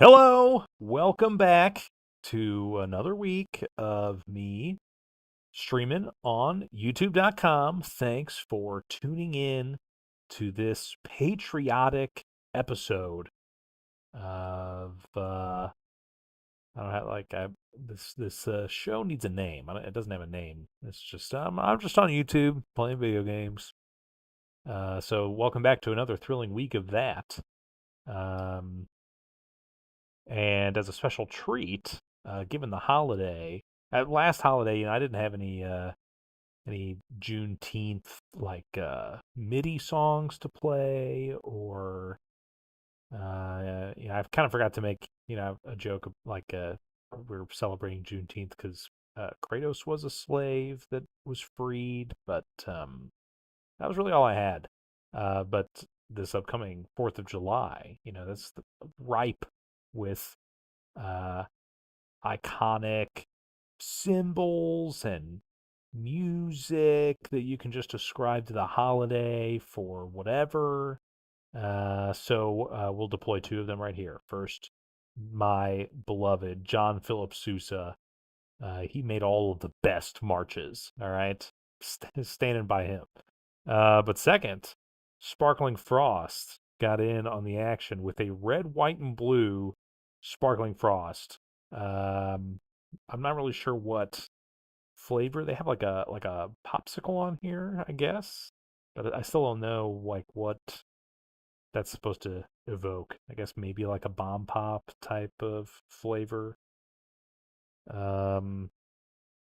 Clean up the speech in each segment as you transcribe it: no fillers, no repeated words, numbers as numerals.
Hello, welcome back to another week of me streaming on youtube.com. Thanks for tuning in to this patriotic episode of I don't have this show needs a name. It doesn't have a name. It's just I'm just on YouTube playing video games. So welcome back to another thrilling week of that. Um, And as a special treat, given the holiday, at last holiday, I didn't have any Juneteenth MIDI songs to play, or I've kind of forgot to make a joke of we're celebrating Juneteenth because Kratos was a slave that was freed, but that was really all I had. But this upcoming 4th of July, that's ripe with uh, iconic symbols and music that you can just ascribe to the holiday for whatever. So we'll deploy two of them right here. First, my beloved John Philip Sousa. He made all of the best marches. All right, standing by him. But second, Sparkling Frost got in on the action with a red, white, and blue Sparkling Frost. Um, I'm not really sure what flavor they have, like a popsicle on here, I guess. But I still don't know like what that's supposed to evoke. I guess maybe like a bomb pop type of flavor. Um,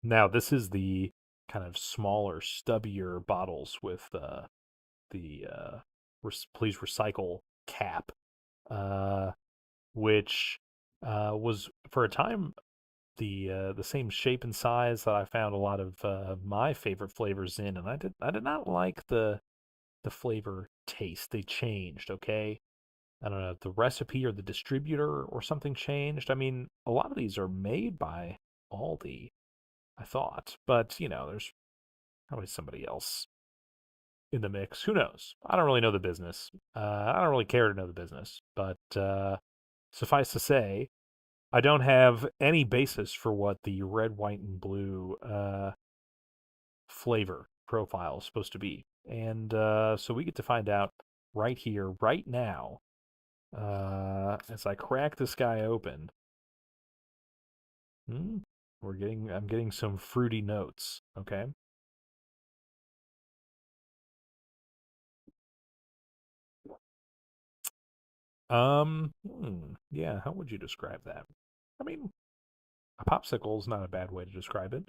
Now this is the kind of smaller, stubbier bottles with the please recycle cap, uh, which was for a time the same shape and size that I found a lot of my favorite flavors in, and I did not like the flavor taste. They changed. Okay, I don't know if the recipe or the distributor or something changed. I mean, a lot of these are made by Aldi, I thought, but there's probably somebody else in the mix. Who knows? I don't really know the business. I don't really care to know the business, but suffice to say, I don't have any basis for what the red, white, and blue flavor profile is supposed to be. And so we get to find out right here, right now, as I crack this guy open. Hmm, I'm getting some fruity notes. Okay. Yeah, how would you describe that? I mean, a popsicle is not a bad way to describe it.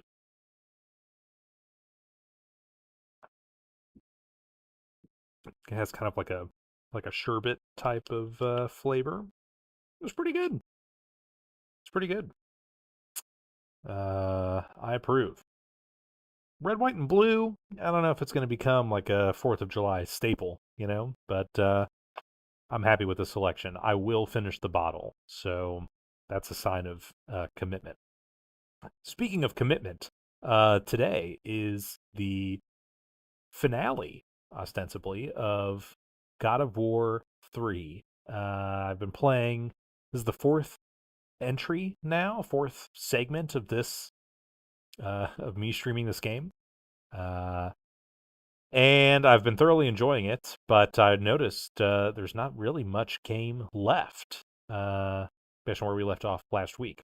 It has kind of like a sherbet type of flavor. It was pretty good. It's pretty good. I approve. Red, white, and blue. I don't know if it's going to become like a 4th of July staple, but I'm happy with the selection. I will finish the bottle, so that's a sign of commitment. Speaking of commitment, today is the finale, ostensibly, of God of War 3. I've been playing, this is the fourth entry now, fourth segment of this, of me streaming this game. Uh, and I've been thoroughly enjoying it, but I noticed there's not really much game left, based on where we left off last week.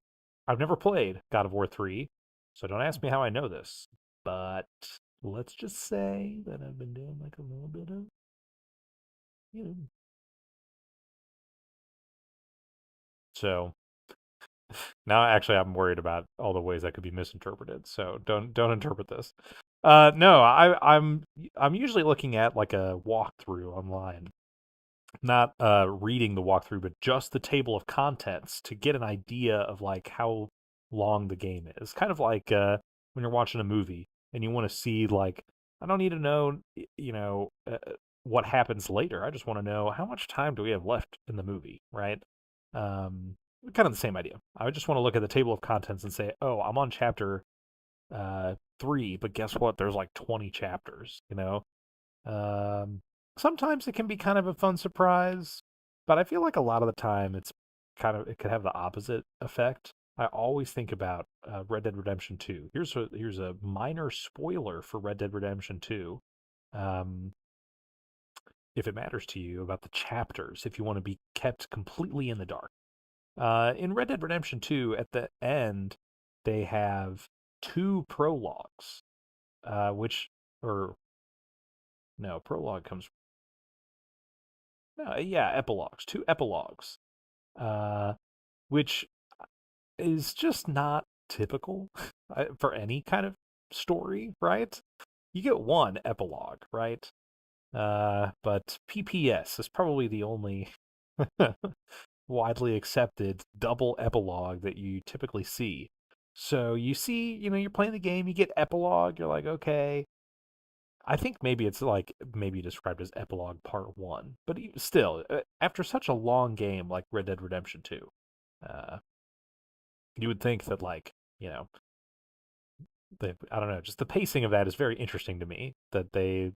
I've never played God of War 3, so don't ask me how I know this, but let's just say that I've been doing like a little bit of, you know. So now actually I'm worried about all the ways that could be misinterpreted, so don't interpret this. No, I'm usually looking at like a walkthrough online, not reading the walkthrough, but just the table of contents to get an idea of like how long the game is. Kind of like when you're watching a movie and you want to see like I don't need to know what happens later. I just want to know how much time do we have left in the movie, right? Um, Kind of the same idea. I just want to look at the table of contents and say, oh, I'm on chapter 3, but guess what? There's like 20 chapters. Um, Sometimes it can be kind of a fun surprise, but I feel like a lot of the time it's it could have the opposite effect. I always think about Red Dead Redemption 2. Here's a minor spoiler for Red Dead Redemption 2. Um, if it matters to you about the chapters, if you want to be kept completely in the dark. In Red Dead Redemption 2, at the end, they have two prologues, which, or no, prologue comes, no, yeah, epilogues, two epilogues, uh, which is just not typical for any kind of story, right? You get one epilogue, right? But PPS is probably the only widely accepted double epilogue that you typically see. So you see, you're playing the game, you get epilogue, you're like, okay. I think maybe it's like maybe described as epilogue part one, but still, after such a long game like Red Dead Redemption 2, uh, you would think that like, you know, I don't know, just the pacing of that is very interesting to me. That they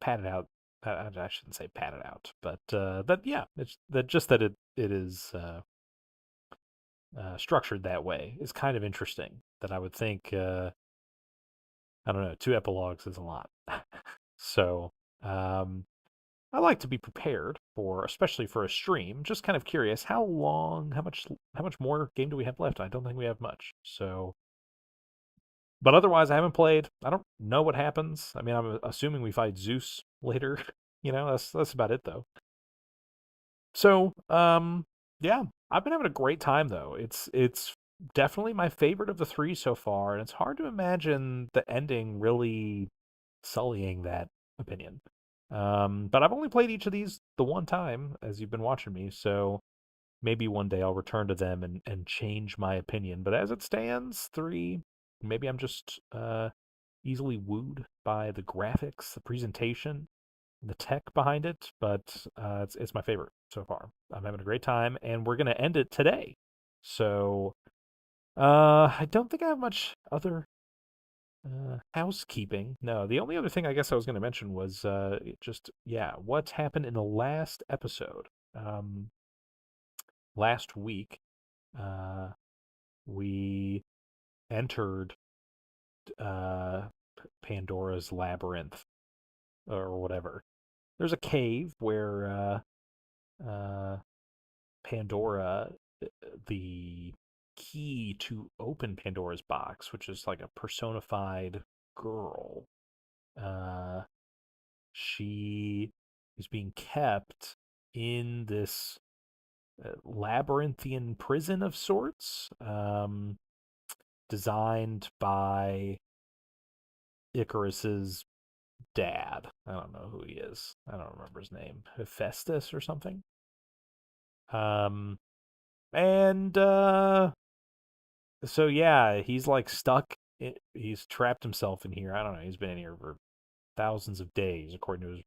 padded out. I shouldn't say padded out, but that yeah, it's that just that it is structured that way is kind of interesting. That I would think I don't know, two epilogues is a lot. So um, I like to be prepared for, especially for a stream. Just kind of curious, how long, how much more game do we have left? I don't think we have much. So but otherwise, I haven't played. I don't know what happens. I mean, I'm assuming we fight Zeus later. That's about it though. So, yeah, I've been having a great time though. It's definitely my favorite of the three so far, and it's hard to imagine the ending really sullying that opinion. But I've only played each of these the one time, as you've been watching me, so maybe one day I'll return to them and change my opinion. But as it stands, three, maybe I'm just easily wooed by the graphics, the presentation, the tech behind it. But it's my favorite so far. I'm having a great time, and we're gonna end it today. So I don't think I have much other housekeeping. No, the only other thing I guess I was gonna mention was just yeah, what's happened in the last episode. Last week, uh, we entered uh, Pandora's labyrinth or whatever. There's a cave where Pandora, the key to open Pandora's box, which is like a personified girl, uh, she is being kept in this labyrinthian prison of sorts. Designed by Icarus's dad. I don't know who he is. I don't remember his name. Hephaestus or something. Um, and so yeah, he's like stuck. He's trapped himself in here. I don't know. He's been in here for thousands of days, according to his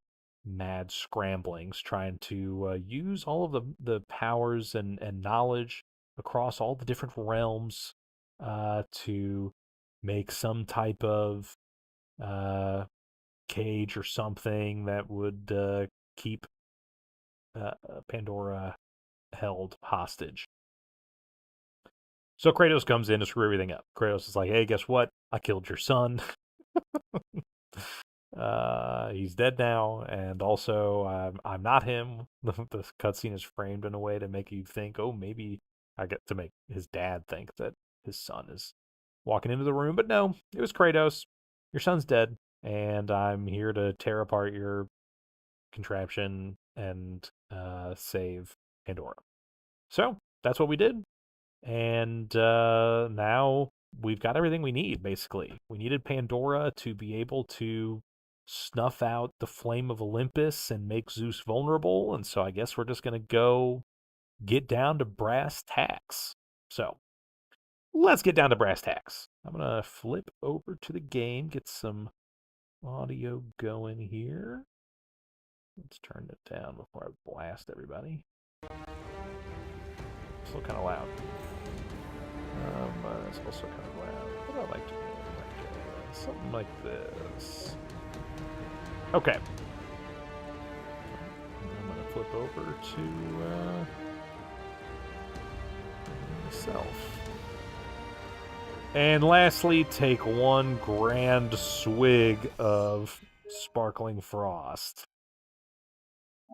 mad scramblings, trying to use all of the powers and knowledge across all the different realms to make some type of uh, cage or something that would keep Pandora held hostage. So Kratos comes in to screw everything up. Kratos is like, "Hey, guess what? I killed your son. He's dead now, and also I'm not him." The cutscene is framed in a way to make you think, "Oh, maybe I get to make his dad think that his son is walking into the room." But no, it was Kratos. Your son's dead, and I'm here to tear apart your contraption and save Pandora. So that's what we did. And now we've got everything we need, basically. We needed Pandora to be able to snuff out the flame of Olympus and make Zeus vulnerable. And so I guess we're just going to go get down to brass tacks. So let's get down to brass tacks. I'm going to flip over to the game, get some audio going here. Let's turn it down before I blast everybody. Still kind of loud. It's also kind of loud. What do I like to do? Like, something like this. Okay. I'm going to flip over to yourself. And lastly, take one grand swig of sparkling frost.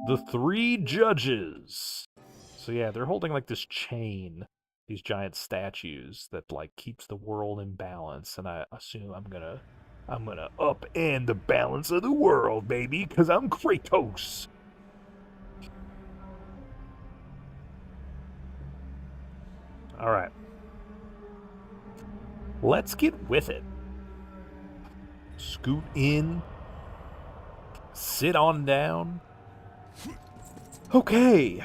The three judges. So yeah, they're holding like this chain, these giant statues that like keeps the world in balance, and I assume I'm gonna upend the balance of the world, baby, because I'm Kratos. All right. Let's get with it. Scoot in. Sit on down. Okay.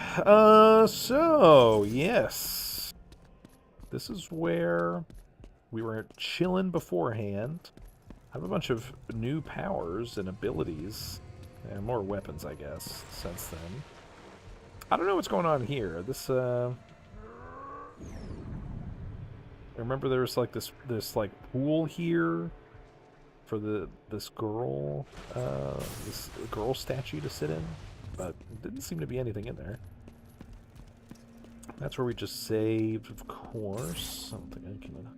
So, yes. This is where we were chilling beforehand. I have a bunch of new powers and abilities. And more weapons, I guess, since then. I don't know what's going on here. I remember there was like this like pool here for this girl statue to sit in, but it didn't seem to be anything in there. That's where we just saved, of course. I don't think I can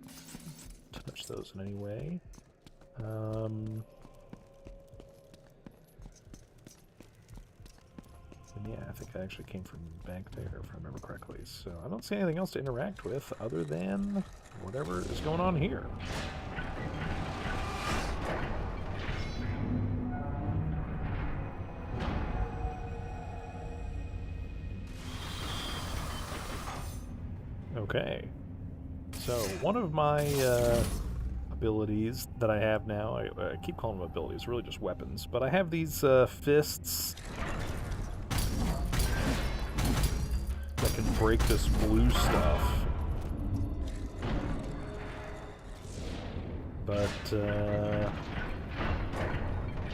touch those in any way. And yeah, I think I actually came from back there, if I remember correctly. So I don't see anything else to interact with other than whatever is going on here. Okay. So one of my abilities that I have now, I keep calling them abilities, really just weapons, but I have these fists that can break this blue stuff. But, I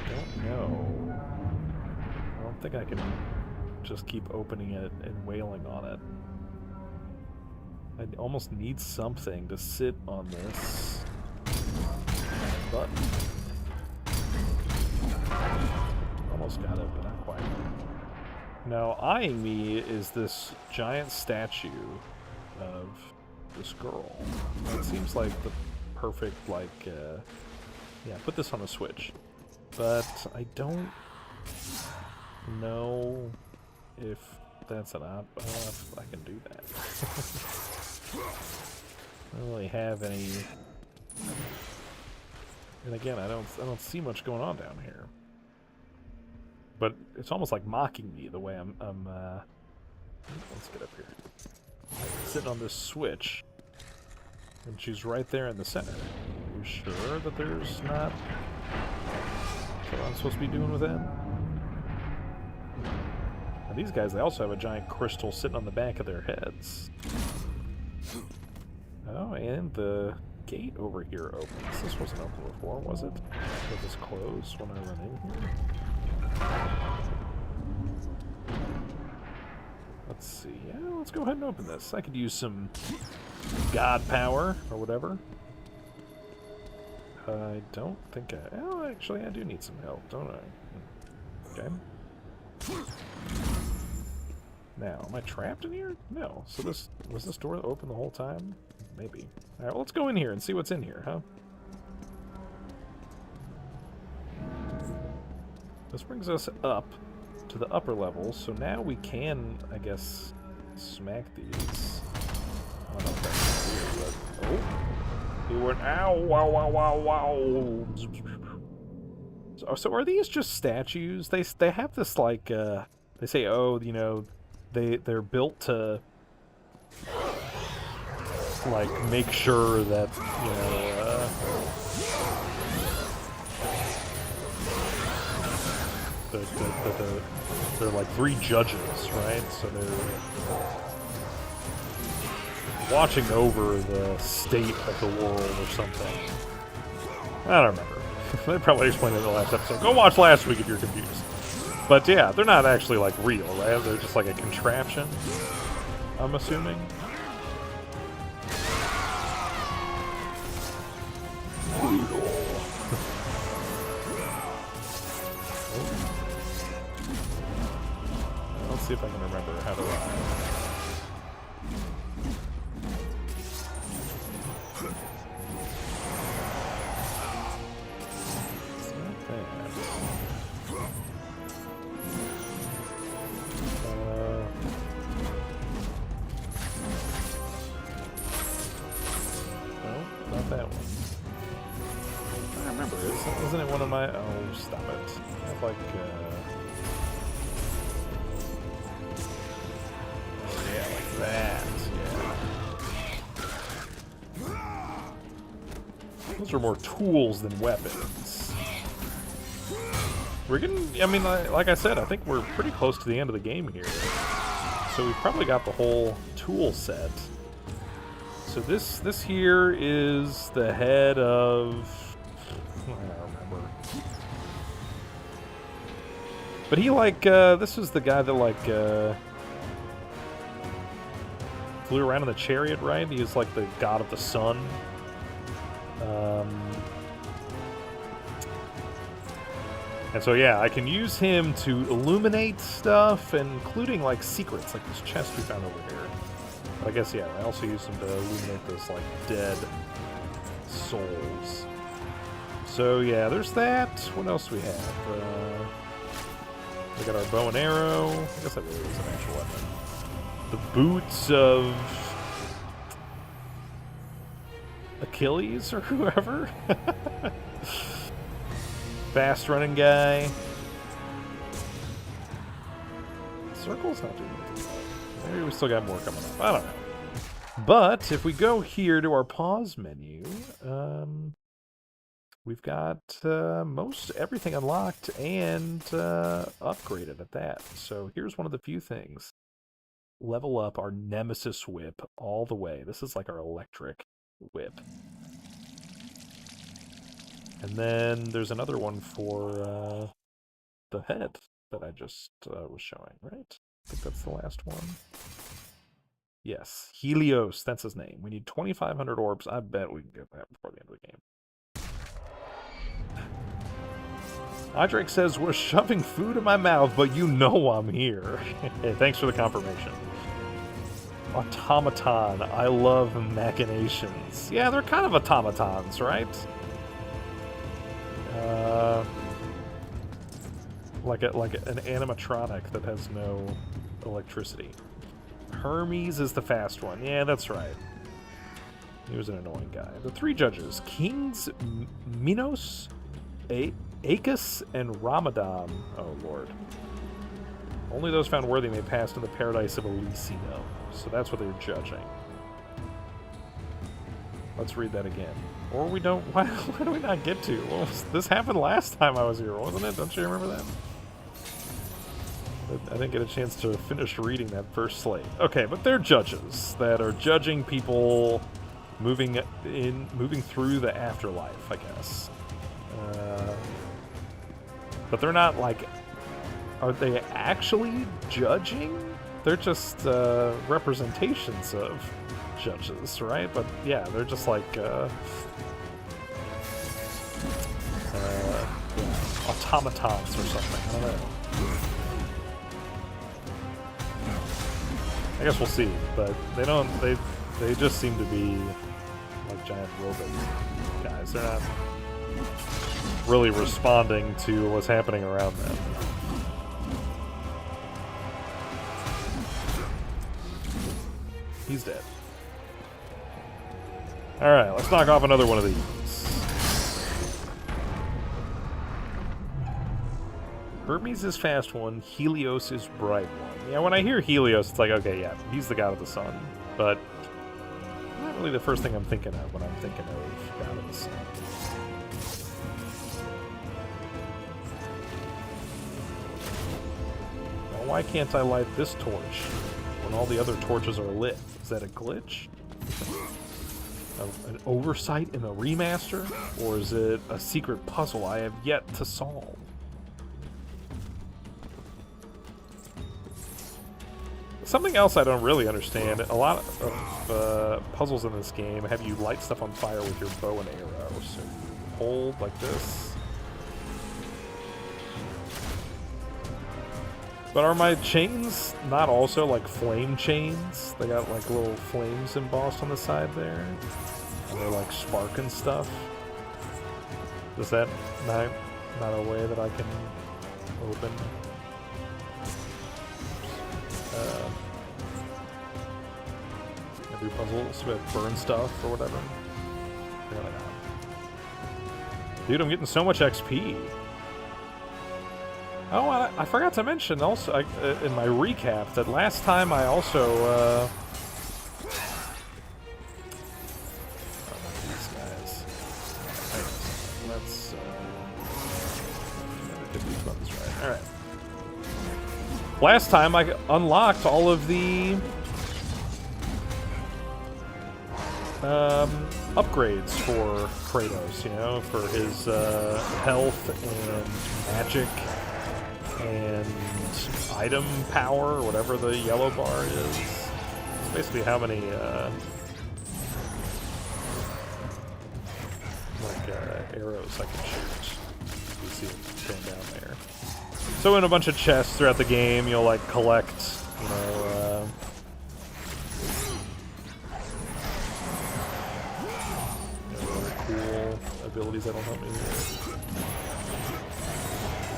don't know. I don't think I can just keep opening it and wailing on it. I almost need something to sit on this button. Almost got it, but not quite. Now, eyeing me is this giant statue of this girl. It seems like the perfect, like, yeah, put this on a Switch. But I don't know if that's an if I can do that. I don't really have any. And again, I don't see much going on down here. But it's almost like mocking me the way I'm let's get up here. Sitting on this switch. And she's right there in the center. Are you sure that there's not what I'm supposed to be doing with them? Now these guys, they also have a giant crystal sitting on the back of their heads. Oh, and the gate over here opens. This wasn't open before, was it? Was this closed when I run in here? Let's see. Yeah, let's go ahead and open this. I could use some god power or whatever. I don't think I... Oh, actually, I do need some help, don't I? Okay. Now, am I trapped in here? No. So this... Was this door open the whole time? Maybe. Alright, well, let's go in here and see what's in here, huh? This brings us up to the upper levels, so now we can, I guess, smack these. I don't know if that's weird, but... Oh! He went, ow, wow, wow, wow, wow! So are these just statues? They have this, like, they say, oh, you know, they're built to, like, make sure that, you know, they're like three judges, right? So they're watching over the state of the world or something. I don't remember. They probably explained it in the last episode. Go watch last week if you're confused. But yeah, they're not actually like real, right? They're just like a contraption, I'm assuming. Let's see if I can remember how to Isn't it one of my... Oh, stop it. I have like, oh, yeah, like that. Yeah. Those are more tools than weapons. We're getting... I mean, like I said, I think we're pretty close to the end of the game here. So we've probably got the whole tool set. So this here is the head of... I don't remember. But he, like, this was the guy that, like, flew around in the chariot, right? He was, like, the god of the sun. And so, yeah, I can use him to illuminate stuff, including, like, secrets, like this chest we found over here. But I guess, yeah, I also use him to illuminate those, like, dead souls. So, yeah, there's that. What else do we have? We got our bow and arrow. I guess that really is an actual weapon. The boots of Achilles or whoever. Fast running guy. Circle's not doing anything. Maybe we still got more coming up. I don't know. But if we go here to our pause menu, we've got most everything unlocked and upgraded at that. So here's one of the few things. Level up our Nemesis whip all the way. This is like our electric whip. And then there's another one for the head that I just was showing, right? I think that's the last one. Yes, Helios, that's his name. We need 2,500 orbs. I bet we can get that before the end of the game. Audrek says, we're shoving food in my mouth, but you know I'm here. Hey, thanks for the confirmation. Automaton, I love machinations. Yeah, they're kind of automatons, right? Like an animatronic that has no electricity. Hermes is the fast one. Yeah, that's right. He was an annoying guy. The three judges: Kings Minos, Acus, and Ramadan. Oh, Lord. Only those found worthy may pass to the paradise of Elysium. So that's what they're judging. Let's read that again. Or we don't... Why do we not get to? Well, this happened last time I was here, wasn't it? Don't you remember that? I didn't get a chance to finish reading that first slate. Okay, but they're judges that are judging people moving through the afterlife, I guess. But they're not, like... Are they actually judging? They're just representations of judges, right? But yeah, they're just like automatons or something. I don't know. I guess we'll see, but they don't. They just seem to be like giant robot guys. They're not really responding to what's happening around them. He's dead. Alright, let's knock off another one of these. Hermes is fast one, Helios is bright one. Yeah, when I hear Helios, it's like, okay, yeah, he's the god of the sun. But not really the first thing I'm thinking of when I'm thinking of god of the sun. Now, why can't I light this torch when all the other torches are lit? Is that a glitch? An oversight in the remaster? Or is it a secret puzzle I have yet to solve? Something else I don't really understand, a lot of puzzles in this game have you light stuff on fire with your bow and arrow. So you hold like this. But are my chains not also like flame chains? They got like little flames embossed on the side there. And they're like sparking stuff. Is that not a way that I can open? Do puzzles with burn stuff or whatever. Really not. Dude, I'm getting so much XP. Oh, I forgot to mention also in my recap that last time I also these guys. Let's hit these buttons right. All right. Last time I unlocked all of the upgrades for Kratos, you know, for his health and magic and item power, or whatever the yellow bar is. It's basically how many arrows I can shoot. You see it going down there. So in a bunch of chests throughout the game, you'll like collect, you know, really cool abilities that'll help me here.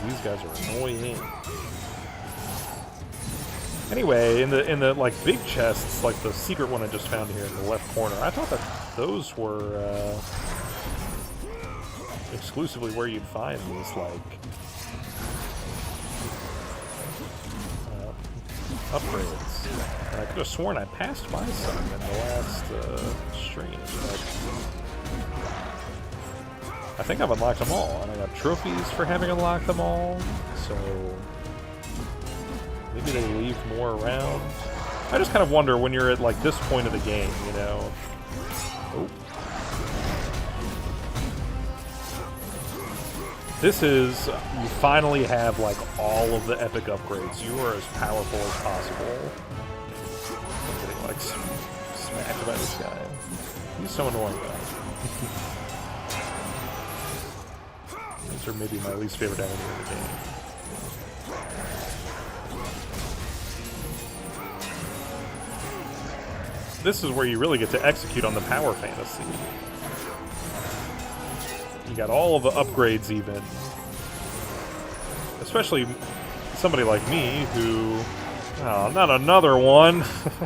These guys are annoying. Anyway, in the like big chests, like the secret one I just found here in the left corner, I thought that those were exclusively where you'd find these like upgrades. And I could have sworn I passed by some in the last stream. But I think I've unlocked them all, and I got trophies for having unlocked them all, so maybe they leave more around. I just kind of wonder when you're at like this point of the game, you know. Oh. This is, you finally have like all of the epic upgrades. You are as powerful as possible. I'm getting like smacked by this guy. He's so annoying though. These are maybe my least favorite enemy in the game. This is where you really get to execute on the power fantasy. You got all of the upgrades even. Especially somebody like me who... Oh, not another one! Just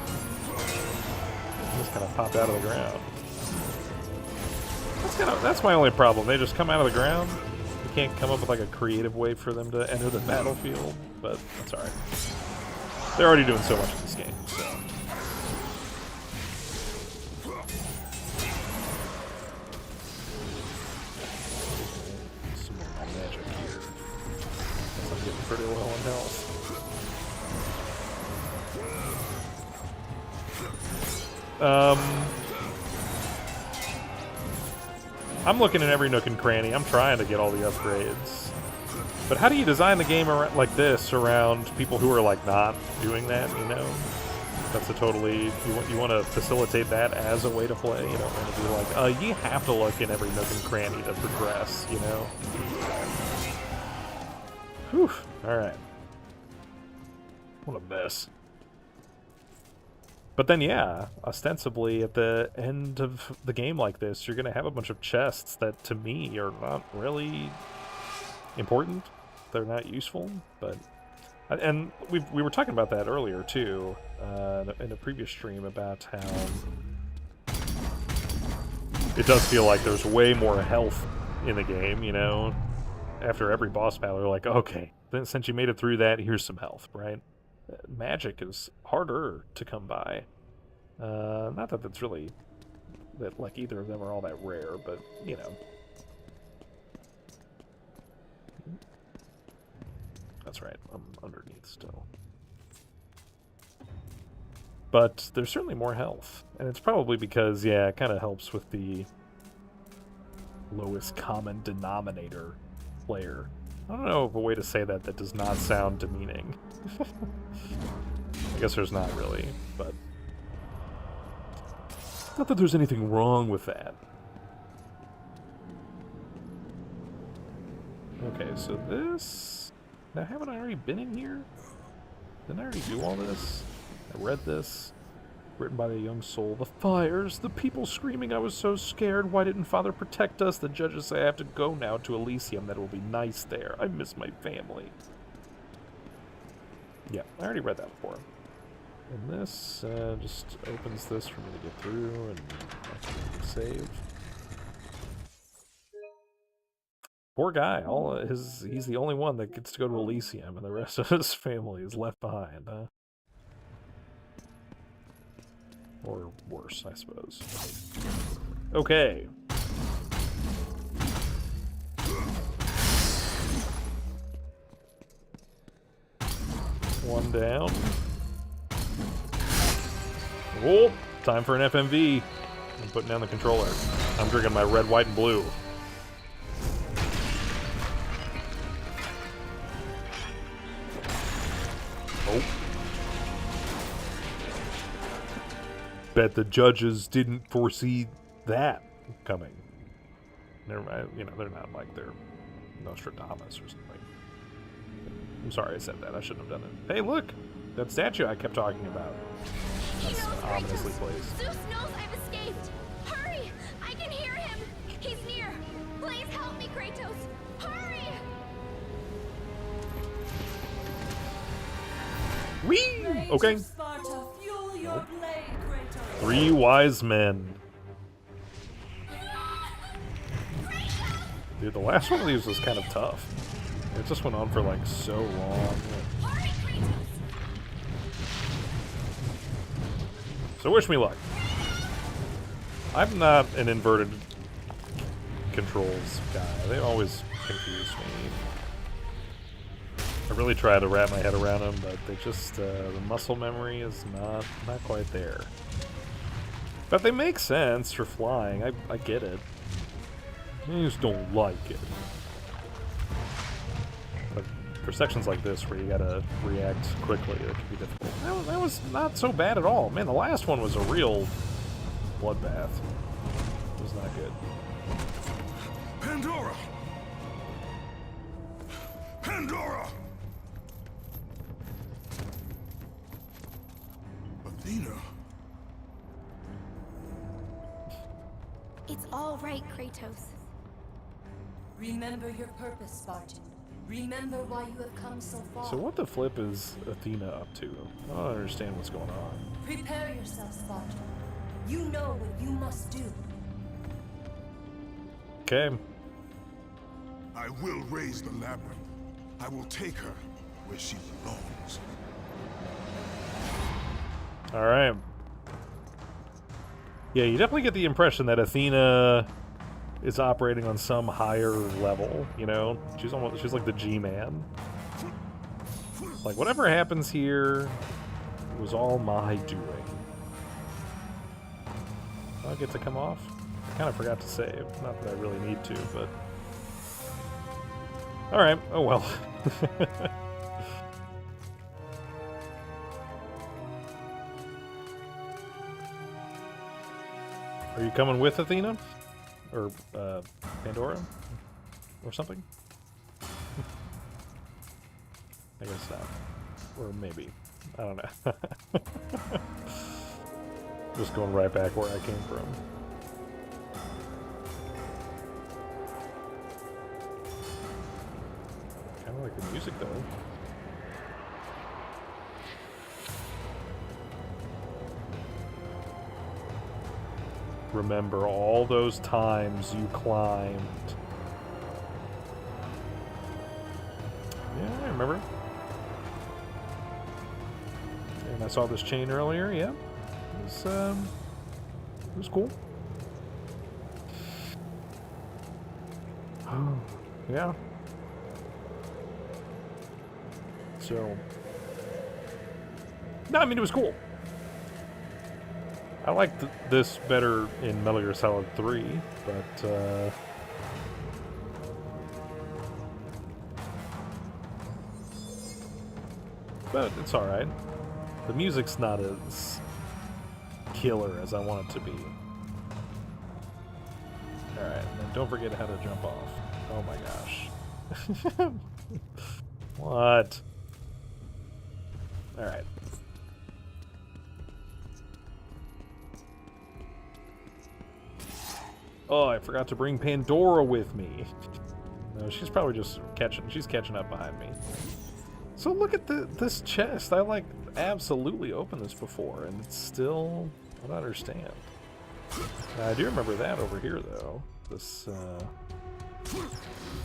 kind of pop out of the ground. That's my only problem. They just come out of the ground. You can't come up with like a creative way for them to enter the battlefield, but that's alright. They're already doing so much in this game, so... Pretty low on health. I'm looking at every nook and cranny. I'm trying to get all the upgrades. But how do you design the game like this around people who are like not doing that, you know? That's a totally... You want to facilitate that as a way to play. You don't want to be like, you have to look in every nook and cranny to progress, you know? Whew. Alright. What a mess. But then, yeah, ostensibly at the end of the game like this, you're going to have a bunch of chests that, to me, are not really important. They're not useful, but... And we were talking about that earlier, too, in a previous stream, about how it does feel like there's way more health in the game, you know? After every boss battle, you're like, okay, then since you made it through that, here's some health, right? Magic is harder to come by. Not that that's really... that, like, either of them are all that rare, but, you know. That's right, I'm underneath still. But there's certainly more health. And it's probably because, yeah, it kind of helps with the lowest common denominator player. I don't know of a way to say that that does not sound demeaning. I guess there's not really, but... Not that there's anything wrong with that. Okay, so this... Now, haven't I already been in here? Didn't I already do all this? I read this. Written by the young soul. The fires, the people screaming, I was so scared. Why didn't Father protect us? The judges say I have to go now to Elysium. That will be nice there. I miss my family. Yeah, I already read that before. And this just opens this for me to get through and I can save. Poor guy. He's the only one that gets to go to Elysium, and the rest of his family is left behind, huh? Or worse, I suppose. Okay. One down. Oh, time for an FMV. I'm putting down the controller. I'm drinking my red, white, and blue. Oh. Bet the judges didn't foresee that coming. They're not like they're Nostradamus or something. I'm sorry I said that. I shouldn't have done it. Hey, look! That statue I kept talking about. That's ominously placed. Zeus knows I've escaped! Hurry! I can hear him! He's near! Please help me, Kratos! Hurry! Whee! Okay. Three wise men. Dude, the last one of these was kind of tough. It just went on for like so long. So wish me luck. I'm not an inverted controls guy. They always confuse me. I really try to wrap my head around them, but they just the muscle memory is not quite there. But they make sense for flying. I get it. I just don't like it. But for sections like this where you gotta react quickly, it can be difficult. That was not so bad at all. Man, the last one was a real bloodbath. It was not good. Pandora! Pandora! Athena? It's all right, Kratos. Remember your purpose, Spartan. Remember why you have come so far. So what the flip is Athena up to? I don't understand what's going on. Prepare yourself, Spartan. You know what you must do. Okay. I will raise the labyrinth. I will take her where she belongs. Alright. Yeah, you definitely get the impression that Athena is operating on some higher level, you know? She's like the G-Man. Like, whatever happens here was all my doing. Do I get to come off? I kind of forgot to save. Not that I really need to, but... Alright, oh well. Are you coming with Athena? Or, Pandora? Or something? I guess not. Or maybe. I don't know. Just going right back where I came from. Kinda like the music, though. Remember all those times you climbed. Yeah, I remember. And I saw this chain earlier, yeah. It was cool. Yeah. So... No, I mean, it was cool. I liked this better in Metal Gear Solid 3, but, it's alright. The music's not as killer as I want it to be. Alright, and then don't forget how to jump off. Oh my gosh. What? Alright. Oh, I forgot to bring Pandora with me. No, she's probably just catching up behind me. So look at this chest. I like absolutely opened this before, and it's still, I don't understand. I do remember that over here though. This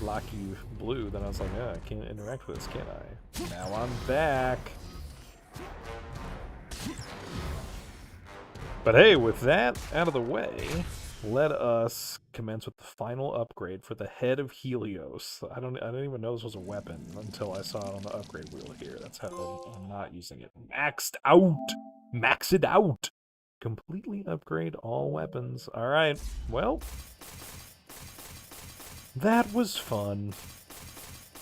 lock you blue, then I was like, oh, I can't interact with this, can I? Now I'm back. But hey, with that out of the way, let us commence with the final upgrade for the Head of Helios. I didn't even know this was a weapon until I saw it on the upgrade wheel here. That's how I'm not using it. Maxed out! Max it out! Completely upgrade all weapons. Alright, well, that was fun.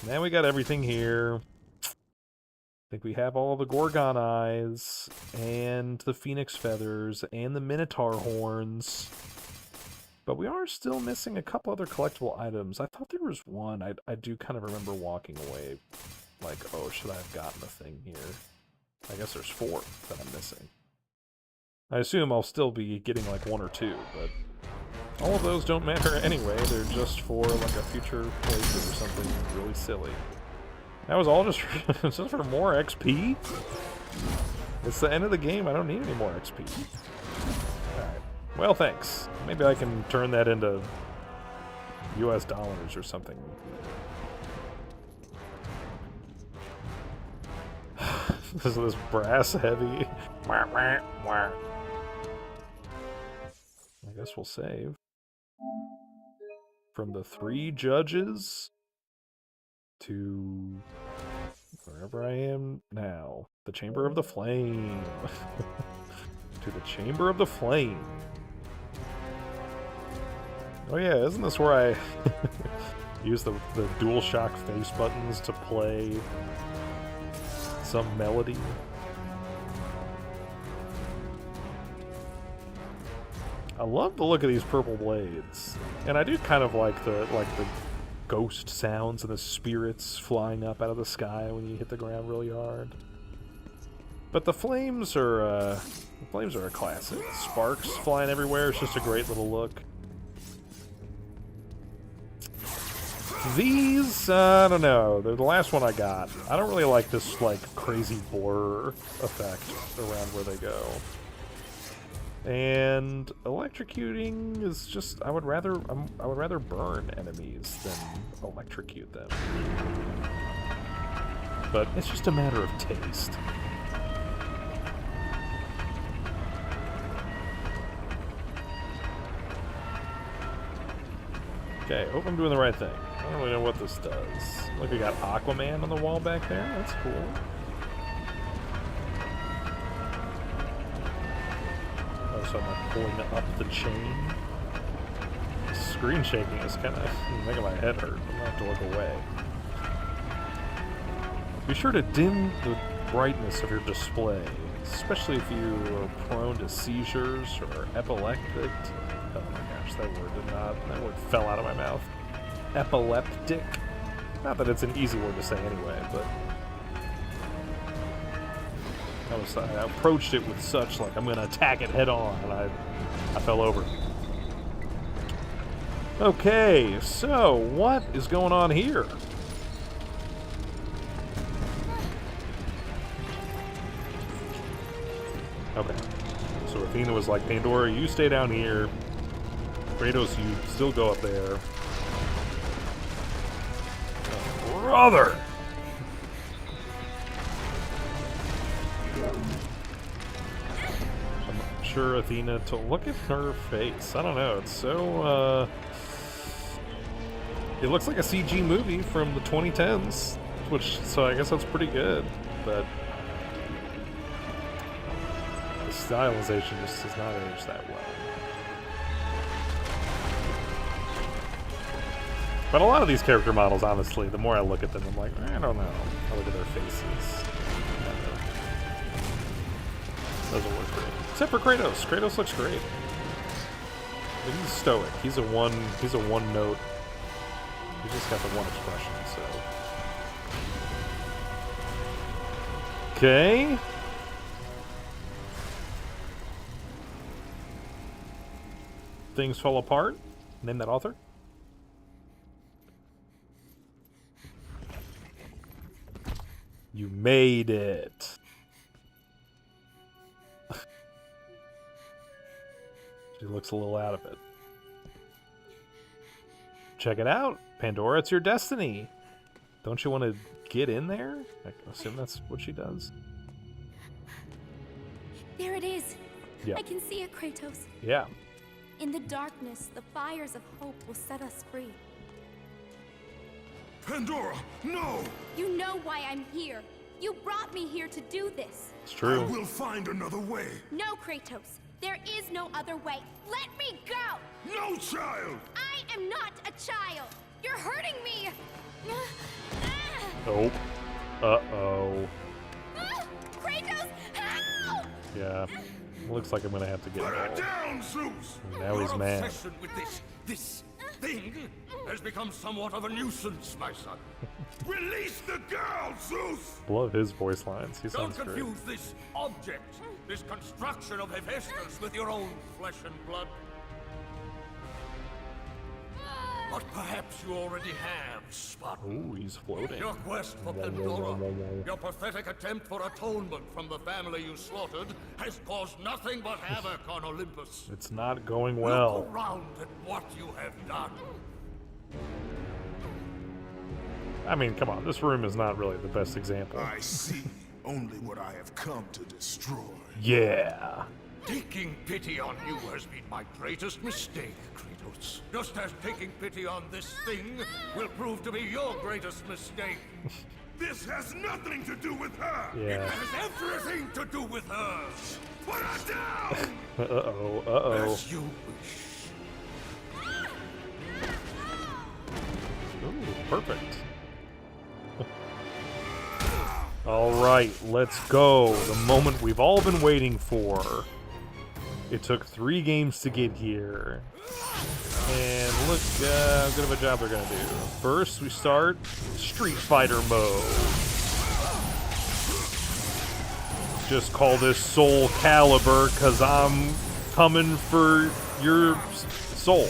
Now we got everything here. I think we have all the Gorgon eyes, and the Phoenix feathers, and the Minotaur horns. But we are still missing a couple other collectible items. I thought there was one. I do kind of remember walking away like, oh, should I have gotten a thing here? I guess there's 4 that I'm missing. I assume I'll still be getting like 1 or 2, but all of those don't matter anyway. They're just for like a future playthrough or something really silly. That was all just for more XP? It's the end of the game. I don't need any more XP. Alright. Well, thanks. Maybe I can turn that into US dollars or something. This brass heavy. I guess we'll save. From the 3 judges to wherever I am now. The Chamber of the Flame. To the Chamber of the Flame. Oh yeah, isn't this where I use the DualShock face buttons to play some melody? I love the look of these purple blades. And I do kind of like the ghost sounds and the spirits flying up out of the sky when you hit the ground really hard. But the flames are a classic. Sparks flying everywhere. It's just a great little look. These, I don't know. They're the last one I got. I don't really like this like crazy blur effect around where they go. And electrocuting is just I would rather burn enemies than electrocute them. But it's just a matter of taste. Okay, hope I'm doing the right thing. I don't really know what this does. Look, we got Aquaman on the wall back there. That's cool. So I'm like pulling up the chain. The screen shaking is kind of making my head hurt. I'm gonna have to look away. Be sure to dim the brightness of your display, especially if you are prone to seizures or epileptic. Oh my gosh, that word fell out of my mouth. Epileptic. Not that it's an easy word to say anyway, but I approached it with such, like, I'm going to attack it head on, and I fell over. Okay, so what is going on here? Okay, so Athena was like, Pandora, you stay down here. Kratos, you still go up there. Oh, brother! Sure, Athena to look at her face. I don't know. It's so it looks like a CG movie from the 2010s, so I guess that's pretty good. But the stylization just does not age that well. But a lot of these character models, honestly, the more I look at them, I'm like, I don't know. I look at their faces. Doesn't work great. Except for Kratos. Kratos looks great. He's stoic. He's a one note. He's just got the one expression, so. Okay. Things Fall Apart. Name that author. You made it. She looks a little out of it. Check it out. Pandora, it's your destiny. Don't you want to get in there? I assume that's what she does. There it is. Yeah. I can see it, Kratos. Yeah. In the darkness, the fires of hope will set us free. Pandora, no! You know why I'm here. You brought me here to do this. It's I true. will find another way. No, Kratos. There is no other way. Let me go! No, child! I am not a child. You're hurting me. Oh. Uh-oh. Kratos, help! Yeah. Looks like I'm gonna have to get Put her involved. down, Zeus! Now he's Your mad. obsession with this thing has become somewhat of a nuisance, my son. Release the girl, Zeus! Love his voice lines. He Don't sounds great. confuse this object, this construction of Hephaestus with your own flesh and blood. But perhaps you already have, Spartan. Ooh, he's floating. Your quest for Pandora, your pathetic attempt for atonement from the family you slaughtered, has caused nothing but havoc on Olympus. It's not going well. Look around at what you have done. I mean, come on. This room is not really the best example. I see only what I have come to destroy. Yeah. Taking pity on you has been my greatest mistake, Kratos. Just as taking pity on this thing will prove to be your greatest mistake. This has nothing to do with her! It Yeah. has everything to do with her. Put her down! Uh-oh. Uh-oh. As you wish. Ooh, perfect. All right, let's go. The moment we've all been waiting for. It took 3 games to get here. And look how good of a job they're going to do. First, we start Street Fighter mode. Just call this Soul Calibur, because I'm coming for your soul.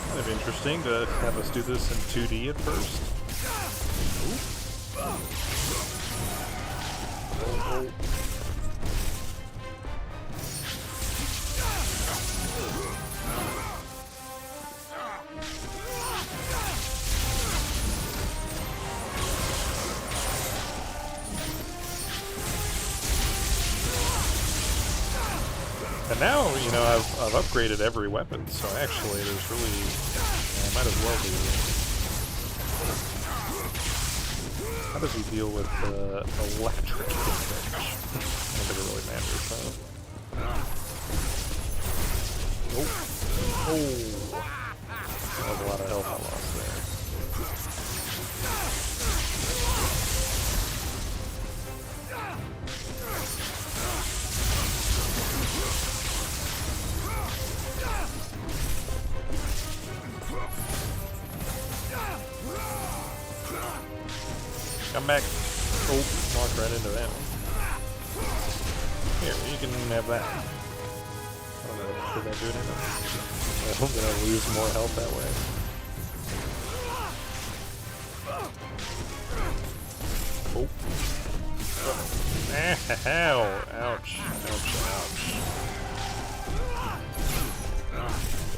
Kind of interesting to have us do this in 2D at first. Oh. And now, you know, I've upgraded every weapon, so actually there's really, I might as well do. How does he deal with electric damage? I don't think it really matters, though. Oh. That was a lot of health I lost there. Come back. Oh, walked right into that one. Here, you can have that. I don't know, should I do it enough? I hope that I lose more health that way. Oh. Ow. Ouch. Ouch.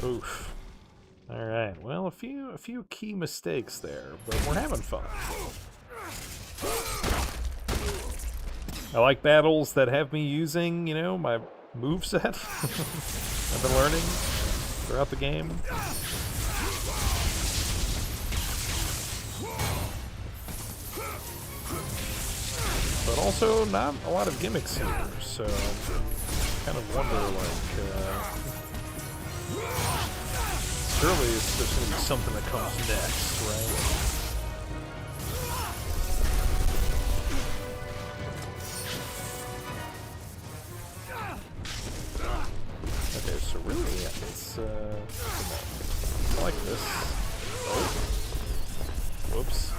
Oof. Alright, well, a few key mistakes there, but we're having fun. I like battles that have me using, you know, my moveset I've been learning throughout the game. But also not a lot of gimmicks here, so I kind of wonder, like, surely there's going to be something that comes next, right? Okay, so really, it's, I like this. Oh. Whoops.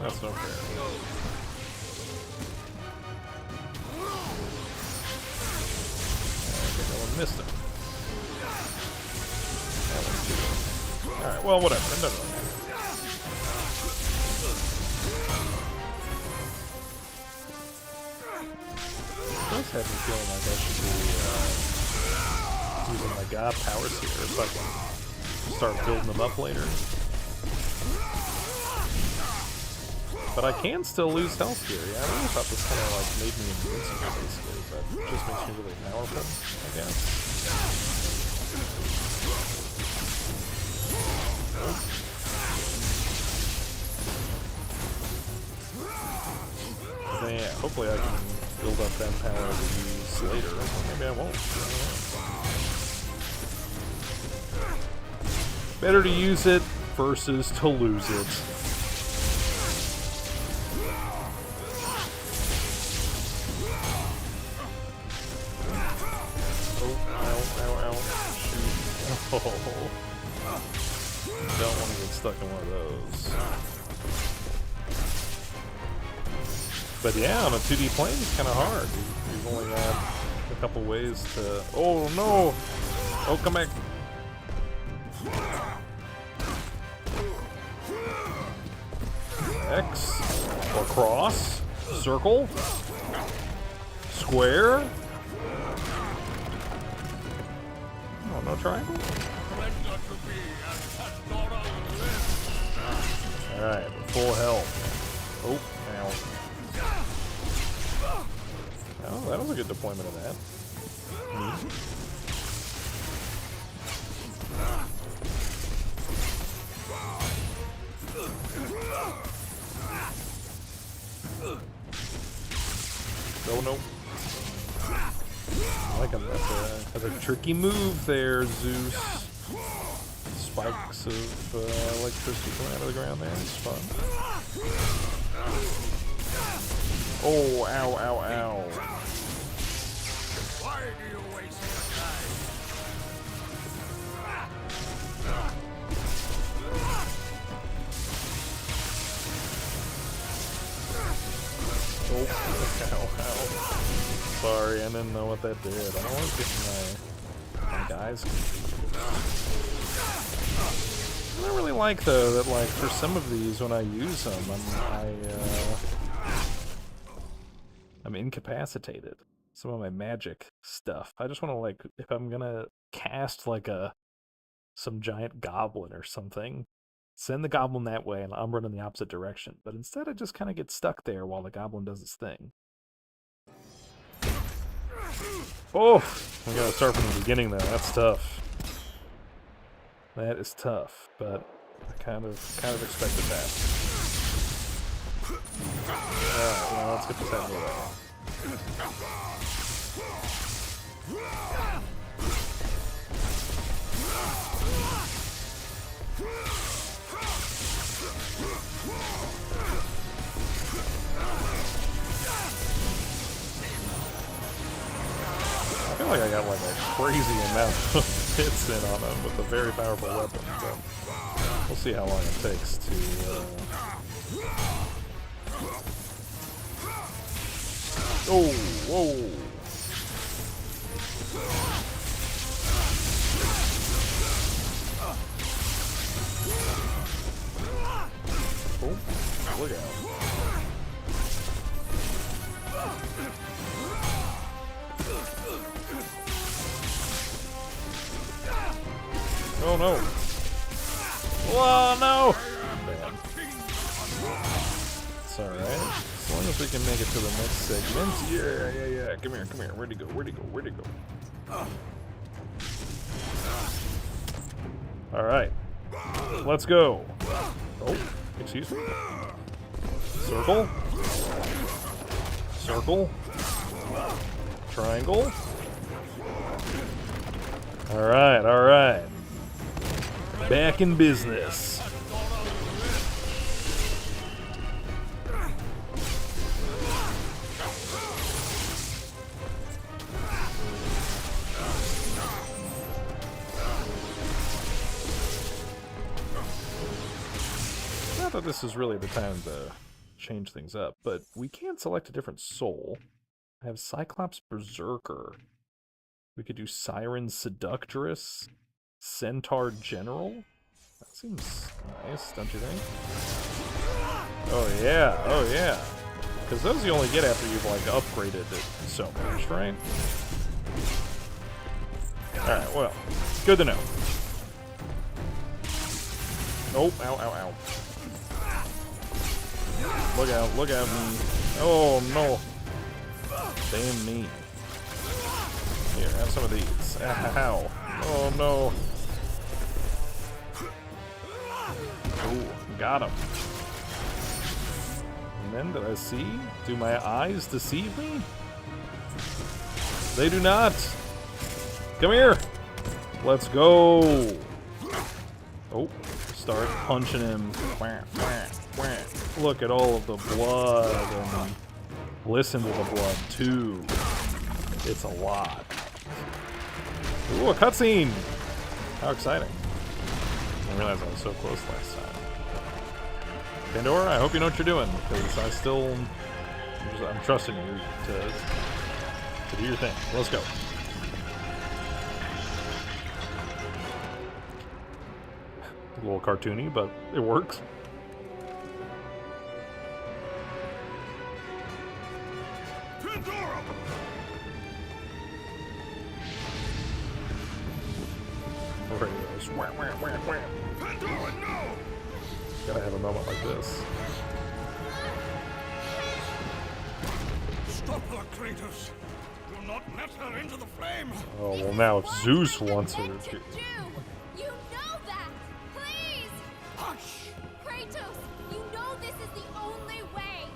That's not fair. missed him. Alright, well, whatever. It doesn't really matter. It does have me feeling like I should be using my god powers here so I can start building them up later. But I can still lose health here. Yeah, I really thought this kind of like made me invincible, basically. But it just makes me really powerful, I guess. But yeah, hopefully I can build up that power to use later. Or maybe I won't. Better to use it versus to lose it. Oh, don't want to get stuck in one of those. But yeah, on a 2D plane, it's kind of hard. You've only got a couple ways to... Oh, no! Oh, come back! X, or cross, circle, square. Oh, no triangle? Alright, full health. Oh, ow. Oh, that was a good deployment of that. Neat. Oh, no. I like him. That's a tricky move there, Zeus. Spikes of electricity coming out of the ground there. It's fun. Oh, ow, ow, ow. Why do you waste your time? Oh, ow, ow. Sorry, I didn't know what that did. I don't want to get my guys confused. I don't really like, though, that, like, for some of these, when I use them, I'm incapacitated. Some of my magic stuff. I just want to, like, if I'm gonna cast, like, some giant goblin or something, send the goblin that way, and I'm running the opposite direction. But instead, I just kind of get stuck there while the goblin does its thing. Oh! I gotta start from the beginning, though. That's tough. That is tough, but I kind of expected that. Alright, well, let's get this out of the way. I feel like I got like a crazy amount of hits in on him with a very powerful weapon, but we'll see how long it takes to Oh, whoa. Oh, look out. Oh no! Whoa, no! Bad. It's alright. As long as we can make it to the next segment. Yeah. Come here. Where'd he go? Alright. Let's go. Oh, excuse me. Circle. Triangle. Alright. Back in business. Not that this is really the time to change things up, but we can select a different soul. I have Cyclops Berserker. We could do Siren Seductress, Centaur General. That seems nice, don't you think? Oh yeah, oh yeah. Because those you only get after you've like upgraded it so much, right? Alright, well, good to know. Oh, ow, ow, ow. Look out me. Oh no. Damn me. Here, have some of these. Ow. Oh no. Oh, got him. And then did I see? Do my eyes deceive me? They do not. Come here. Let's go. Oh, start punching him. Wah, wah, wah. Look at all of the blood. And listen to the blood too. It's a lot. Ooh, a cutscene! How exciting. I didn't realize I was so close last time. Pandora, I hope you know what you're doing, because I'm trusting you to do your thing. Let's go. A little cartoony, but it works. Pandora! Pandora, no! Gotta have a moment like this. Stop her, Kratos! Do not let her into the flames! Oh, well now if Zeus wants her... You know that! Please! Hush! Kratos, you know this is the only way!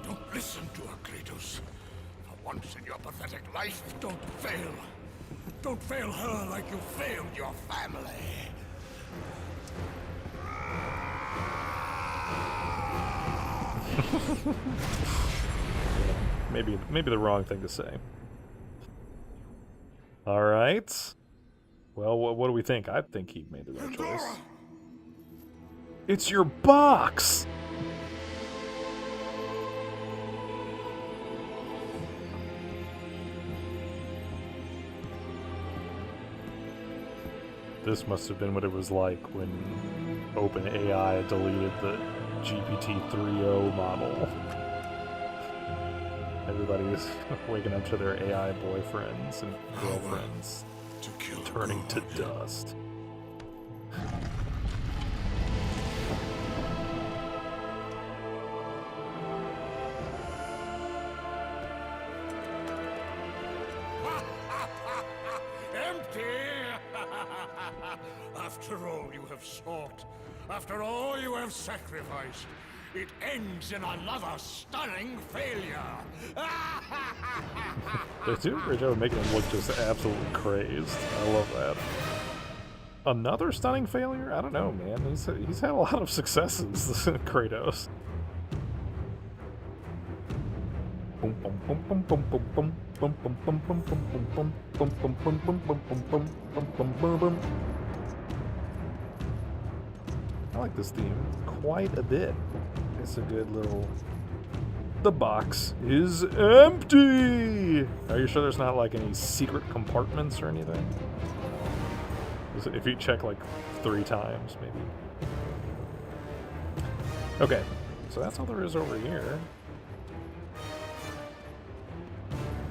Don't listen to her, Kratos. For once in your pathetic life, don't fail. Don't fail her like you failed your family. Maybe the wrong thing to say. All right. Well, what do we think? I think he made the right choice. It's your box. This must have been what it was like when OpenAI deleted the GPT-3o model. Everybody's waking up to their AI boyfriends and girlfriends turning to dust. Empty! After all you have sought, after all you have sacrificed, it ends in another stunning failure. They do a great job of making him look just absolutely crazed. I love that. Another stunning failure? I don't know, man. He's had a lot of successes, Kratos. I like this theme quite a bit. It's a good little... The box is empty! Are you sure there's not like any secret compartments or anything? If you check like 3 times, maybe. Okay, so that's all there is over here.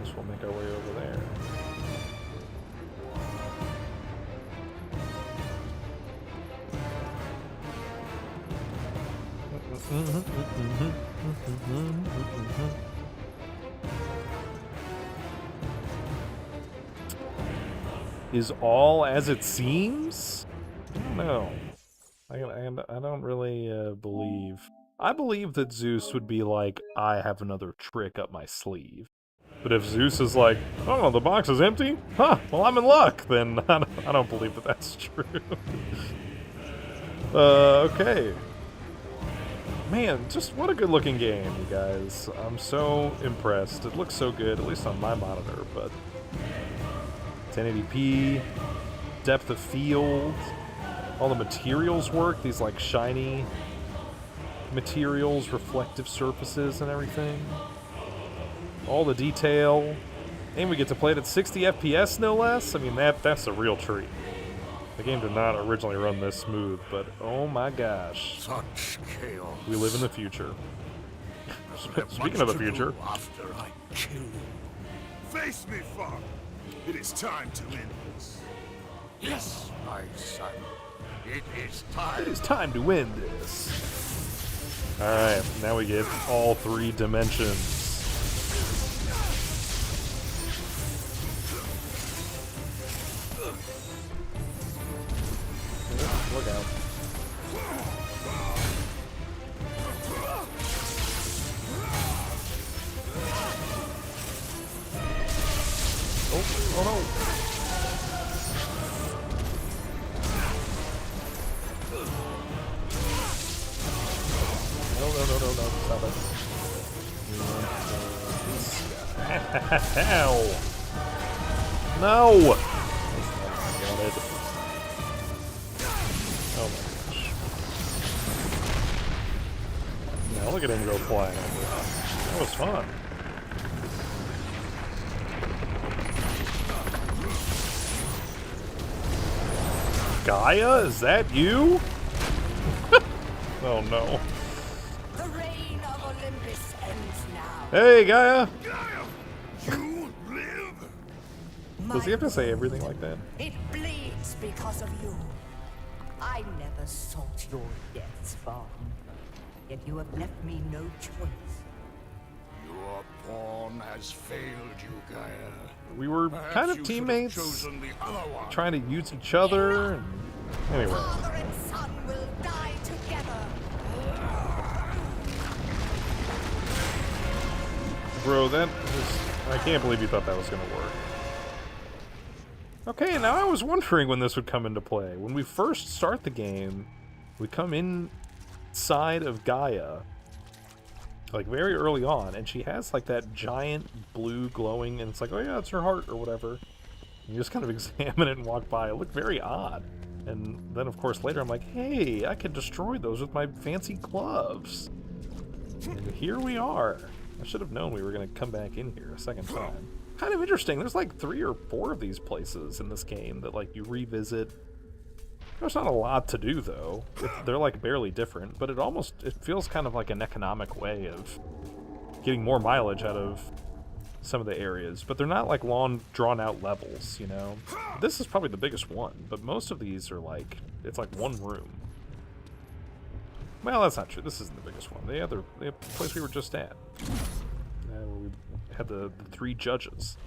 Guess we'll make our way over there. Is all as it seems? I don't know. I don't really believe. I believe that Zeus would be like, I have another trick up my sleeve. But if Zeus is like, oh, the box is empty? Huh, well, I'm in luck, then I don't believe that that's true. Okay. Man, just what a good looking game, you guys. I'm so impressed. It looks so good, at least on my monitor, but 1080p, depth of field, all the materials work, these like shiny materials, reflective surfaces and everything. All the detail, And we get to play it at 60 FPS, no less. I mean, that's a real treat. The game did not originally run this smooth, but oh my gosh. Such chaos. We live in the future. Have Speaking much of the to future. do after I kill you. Face me, father. It is time to end this. Yes, my son. It is time. It is time to win this. Alright, now we get all 3 dimensions. Look out. Oh no. No, stop it. Ow! No! That's not what I wanted. Oh my gosh. Now look at him go flying over. That was fun. Gaia, is that you? Oh no. The reign of Olympus ends now. Hey, Gaia! You live? Does he have to say everything like that? It bleeds because of you. I never sought your deaths, Vaughn. Yet you have left me no choice. Your pawn has failed you, Gaia. We were Perhaps kind of you should have teammates, chosen the other one. trying to use each other. And... Anyway. Father and son will die together. Bro, that was... I can't believe you thought that was going to work. Okay, now I was wondering when this would come into play. When we first start the game, we come inside of Gaia, like very early on, and she has like that giant blue glowing, and it's like, oh yeah, it's her heart or whatever. And you just kind of examine it and walk by. It looked very odd. And then, of course, later I'm like, hey, I could destroy those with my fancy gloves. And here we are. I should have known we were going to come back in here a second time. Kind of interesting. There's like 3 or 4 of these places in this game that like you revisit. There's not a lot to do though. They're like barely different, but it feels kind of like an economic way of getting more mileage out of some of the areas, but they're not like long drawn out levels, you know. This is probably the biggest one, but most of these are like, it's like one room. Well, that's not true. This isn't the biggest one. The place we were just at. We had the 3 judges.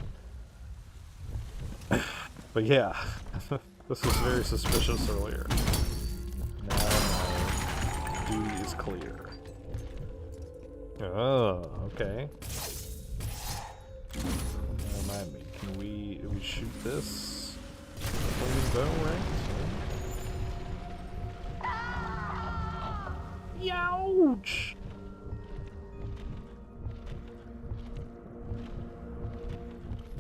But yeah, this was very suspicious earlier. Now my duty is clear. Oh, okay. Remind me, can we shoot this? Flaming bow, right? Youch!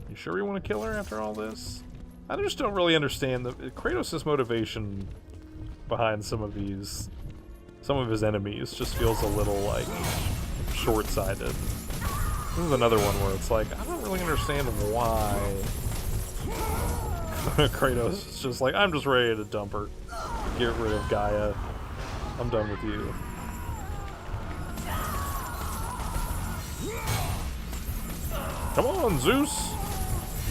You sure you want to kill her after all this? I just don't really understand Kratos' motivation behind some of his enemies. Just feels a little like short-sighted. This is another one where it's like, I don't really understand why Kratos is just like, I'm just ready to dump her. Get rid of Gaia. I'm done with you. Come on, Zeus!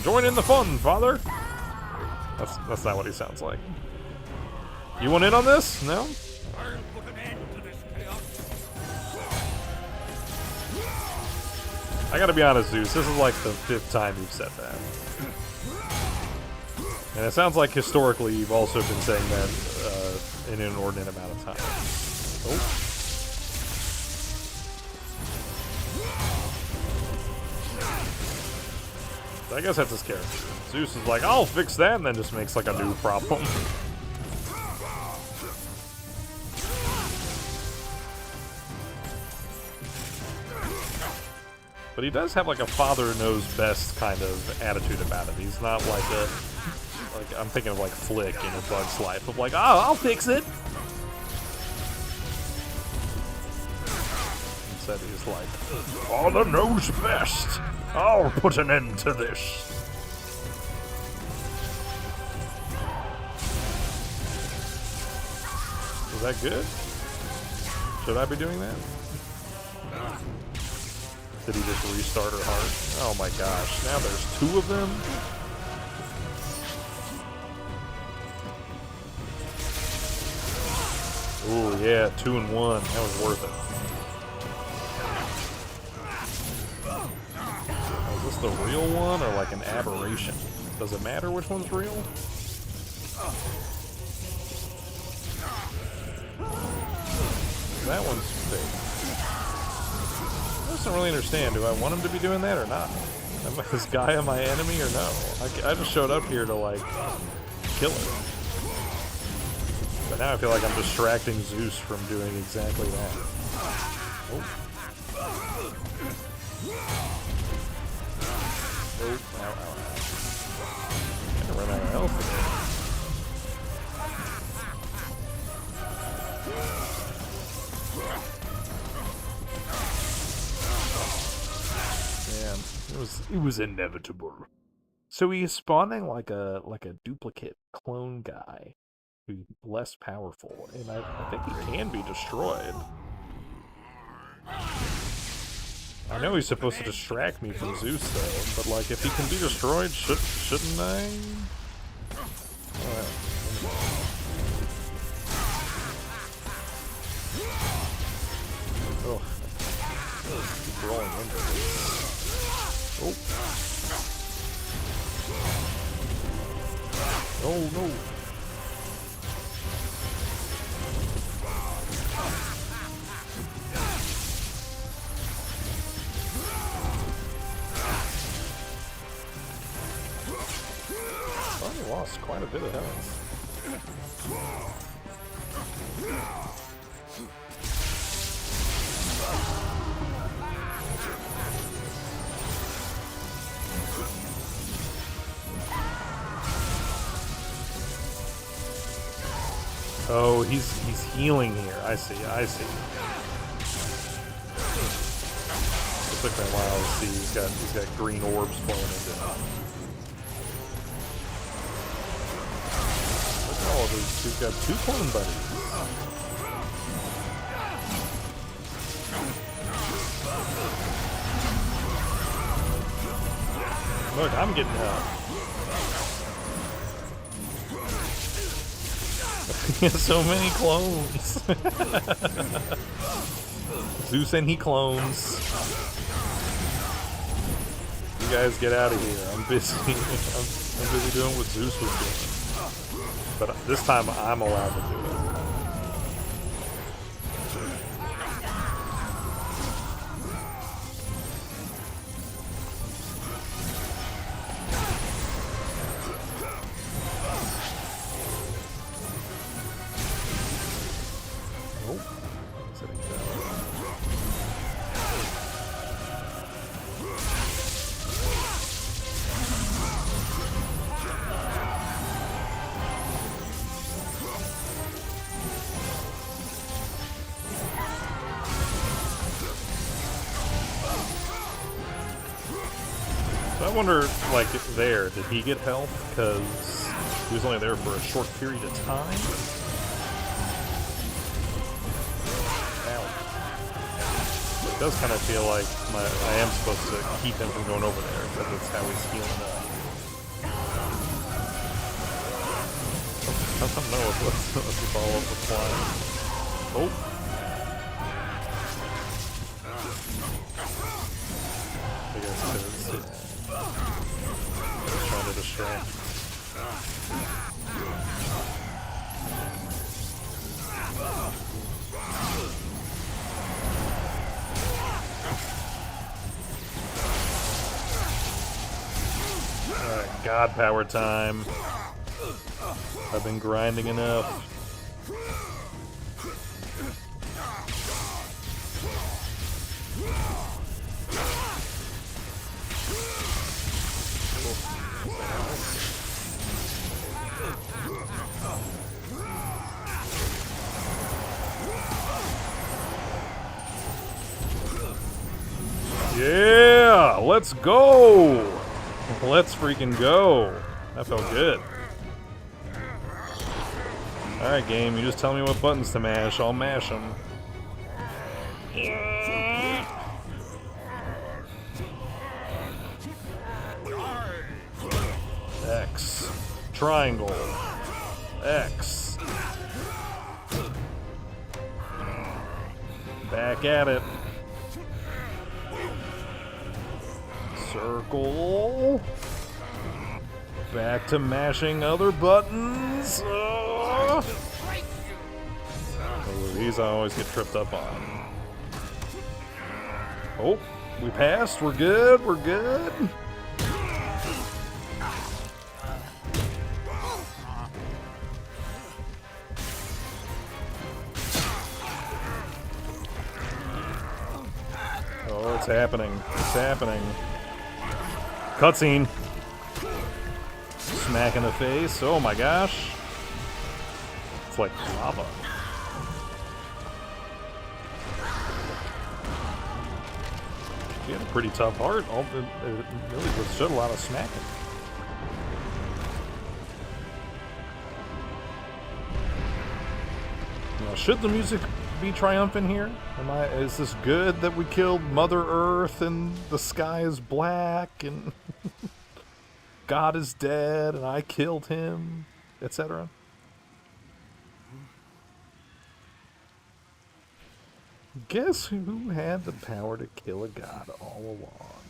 Join in the fun, father! That's not what he sounds like. You want in on this? No? I'll put an end to this chaos. I gotta be honest, Zeus, this is like the 5th time you've said that. And it sounds like historically you've also been saying that in an inordinate amount of time. Oh. I guess that's his character. Zeus is like, I'll fix that, and then just makes like a new problem. But he does have like a father knows best kind of attitude about it. He's not like I'm thinking of like Flick in A Bug's Life of like, oh, I'll fix it. said he's like, Father knows best. I'll put an end to this. Was that good? Should I be doing that? Did he just restart her heart? Oh my gosh, now there's 2 of them? Ooh, yeah, 2 and 1. That was worth it. Is this the real one or like an aberration? Does it matter which one's real? That one's fake. I just don't really understand. Do I want him to be doing that or not? Is this guy my enemy or no? I just showed up here to, like, kill him. But now I feel like I'm distracting Zeus from doing exactly that. Oh. Oh, ow, ow, ow. I'm gonna run out of health again. It was inevitable. So he is spawning like a duplicate clone guy who's less powerful, and I think he can be destroyed. I know he's supposed to distract me from Zeus though, but like if he can be destroyed, shouldn't I? Oh, keep rolling into this. Oh. Oh no. He lost quite a bit of health. Oh, he's healing here. I see. It took me a while to see. He's got green orbs flowing into him. Look at all of these. He's got 2 clone buddies. Look, I'm getting help. He has so many clones. Zeus and he clones. You guys get out of here. I'm busy. I'm busy doing what Zeus was doing. But this time I'm allowed to do it. I wonder, like, did he get health? Because he was only there for a short period of time? Ow. It does kind of feel like I am supposed to keep him from going over there, because that's how he's healing up. I don't know if let's follow up the flying. Oh! I guess because trying to distract. Alright, God power time. I've been grinding enough. Yeah, let's go. Let's freaking go. That felt good. Alright, game, you just tell me what buttons to mash, I'll mash them. X. Triangle. X. Back at it. Circle. Back to mashing other buttons. Oh, these I always get tripped up on. Oh, we passed. We're good. We're good. Oh, it's happening. It's happening. Cutscene. Smack in the face. Oh my gosh. It's like lava. She had a pretty tough heart. It really withstood a lot of smacking. Now, should the music be triumphant here? Is this good that we killed Mother Earth and the sky is black and God is dead and I killed him, etc.? Guess who had the power to kill a god all along?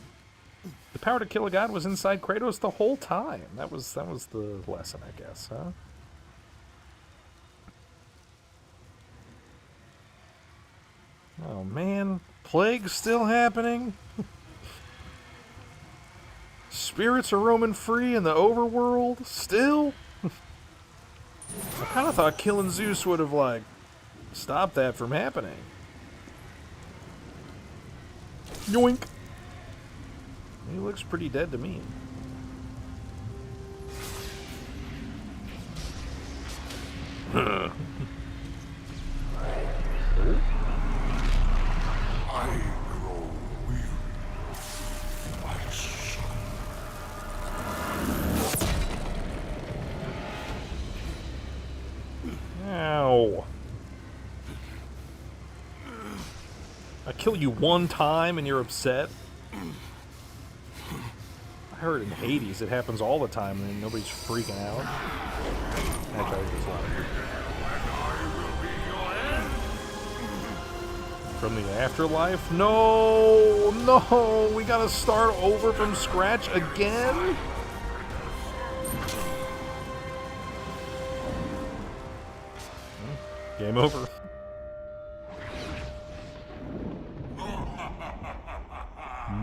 The power to kill a god was inside Kratos the whole time. That was the lesson, I guess, huh? Oh man, plague's still happening. Spirits are roaming free in the overworld still. I kind of thought killing Zeus would have like stopped that from happening. Yoink. He looks pretty dead to me. I grow weary, my son. Ow. I kill you one time and you're upset? I heard in Hades it happens all the time and nobody's freaking out. Actually, there's a lot of people. From the afterlife? No! No! We gotta start over from scratch again? Game over.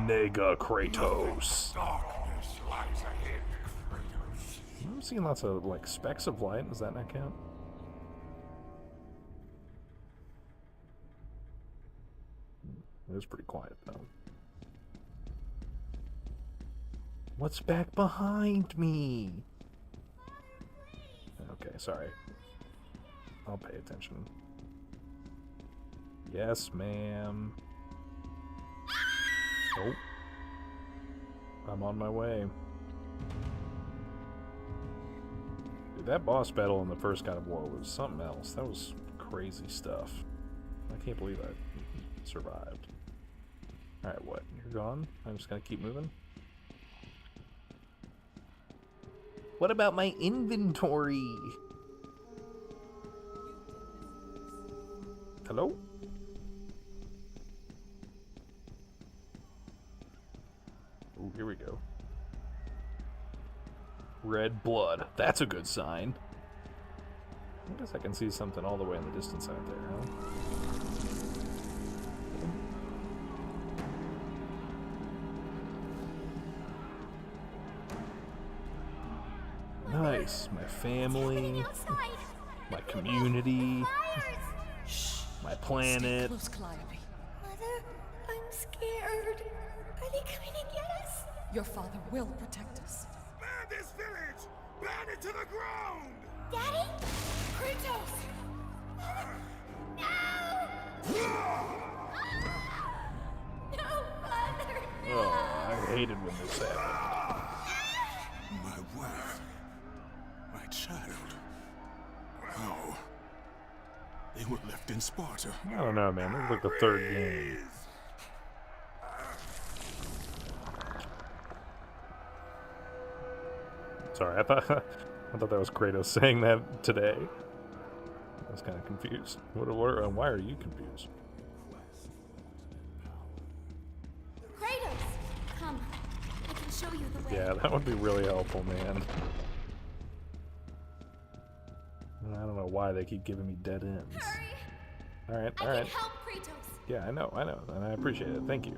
Nega Kratos. Darkness lies ahead, Kratos. I'm seeing lots of like specks of light. Does that not count? It was pretty quiet though. What's back behind me? Okay, sorry. I'll pay attention. Yes, ma'am. Oh. I'm on my way. Dude, that boss battle in the first God of War was something else. That was crazy stuff. I can't believe I survived. Alright, what? You're gone? I'm just gonna keep moving? What about my inventory? Hello? Ooh, here we go. Red blood. That's a good sign. I guess I can see something all the way in the distance out there, huh? Nice. My family, my community, my planet. Close, Calliope. Mother, I'm scared. Are they coming to get us? Your father will protect us. Ban this village! Ban it to the ground! Daddy? Kratos! No! No, Father! hated when this happened. My wife. My child. How? They were left in Sparta. I don't know, man. This is like the third game. Sorry, I thought that was Kratos saying that today. I was kind of confused. Why are you confused? Kratos, come. I can show you the way. Yeah, that would be really helpful, man. I don't know why they keep giving me dead ends. Hurry! Alright, I alright. can help Kratos. Yeah, I know, and I appreciate it. Thank you.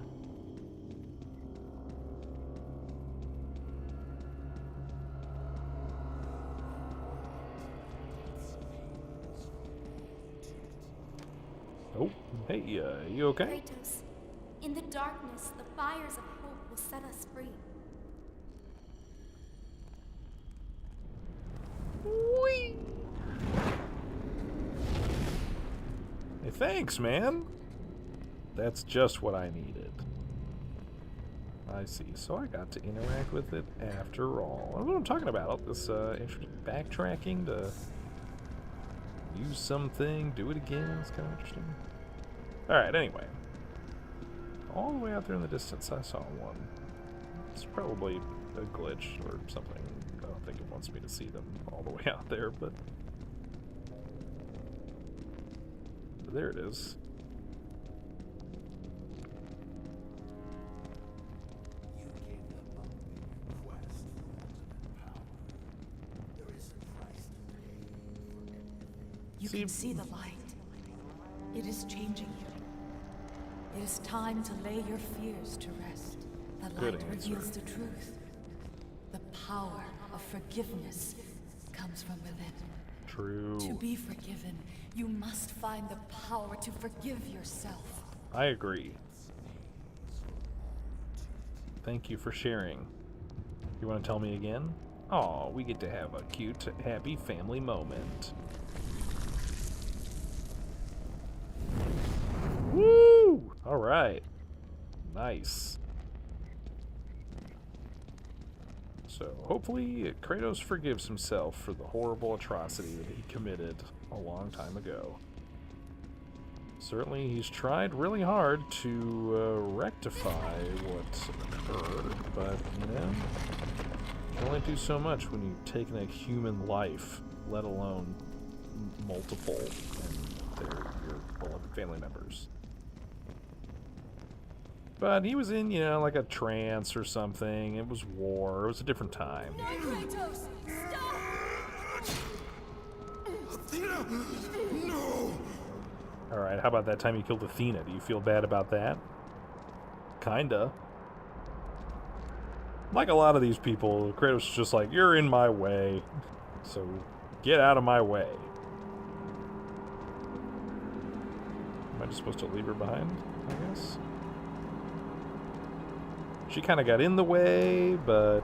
Oh, hey, you okay? Kratos, in the darkness, the fires of hope will set us free. Whee! Hey, thanks, man. That's just what I needed. I see. So I got to interact with it after all. That's what I'm talking about. This backtracking to use something, do it again. It's kind of interesting. Alright, anyway. All the way out there in the distance, I saw one. It's probably a glitch or something. I don't think it wants me to see them all the way out there, but there it is. You can see the light. It is changing you. It is time to lay your fears to rest. The Good light answer. reveals the truth. The power of forgiveness comes from within. True. To be forgiven, you must find the power to forgive yourself. I agree. Thank you for sharing. You want to tell me again? Oh, we get to have a cute, happy family moment. Woo! Alright. Nice. So, hopefully, Kratos forgives himself for the horrible atrocity that he committed a long time ago. Certainly, he's tried really hard to rectify what occurred, but, you know, you can only do so much when you've taken a human life, let alone multiple, and they're your beloved family members. But he was in, you know, like a trance or something. It was war. It was a different time. No, Kratos! Stop! Athena! No! Alright, how about that time you killed Athena? Do you feel bad about that? Kinda. Like a lot of these people, Kratos is just like, you're in my way, so get out of my way. Am I just supposed to leave her behind, I guess? She kind of got in the way, but,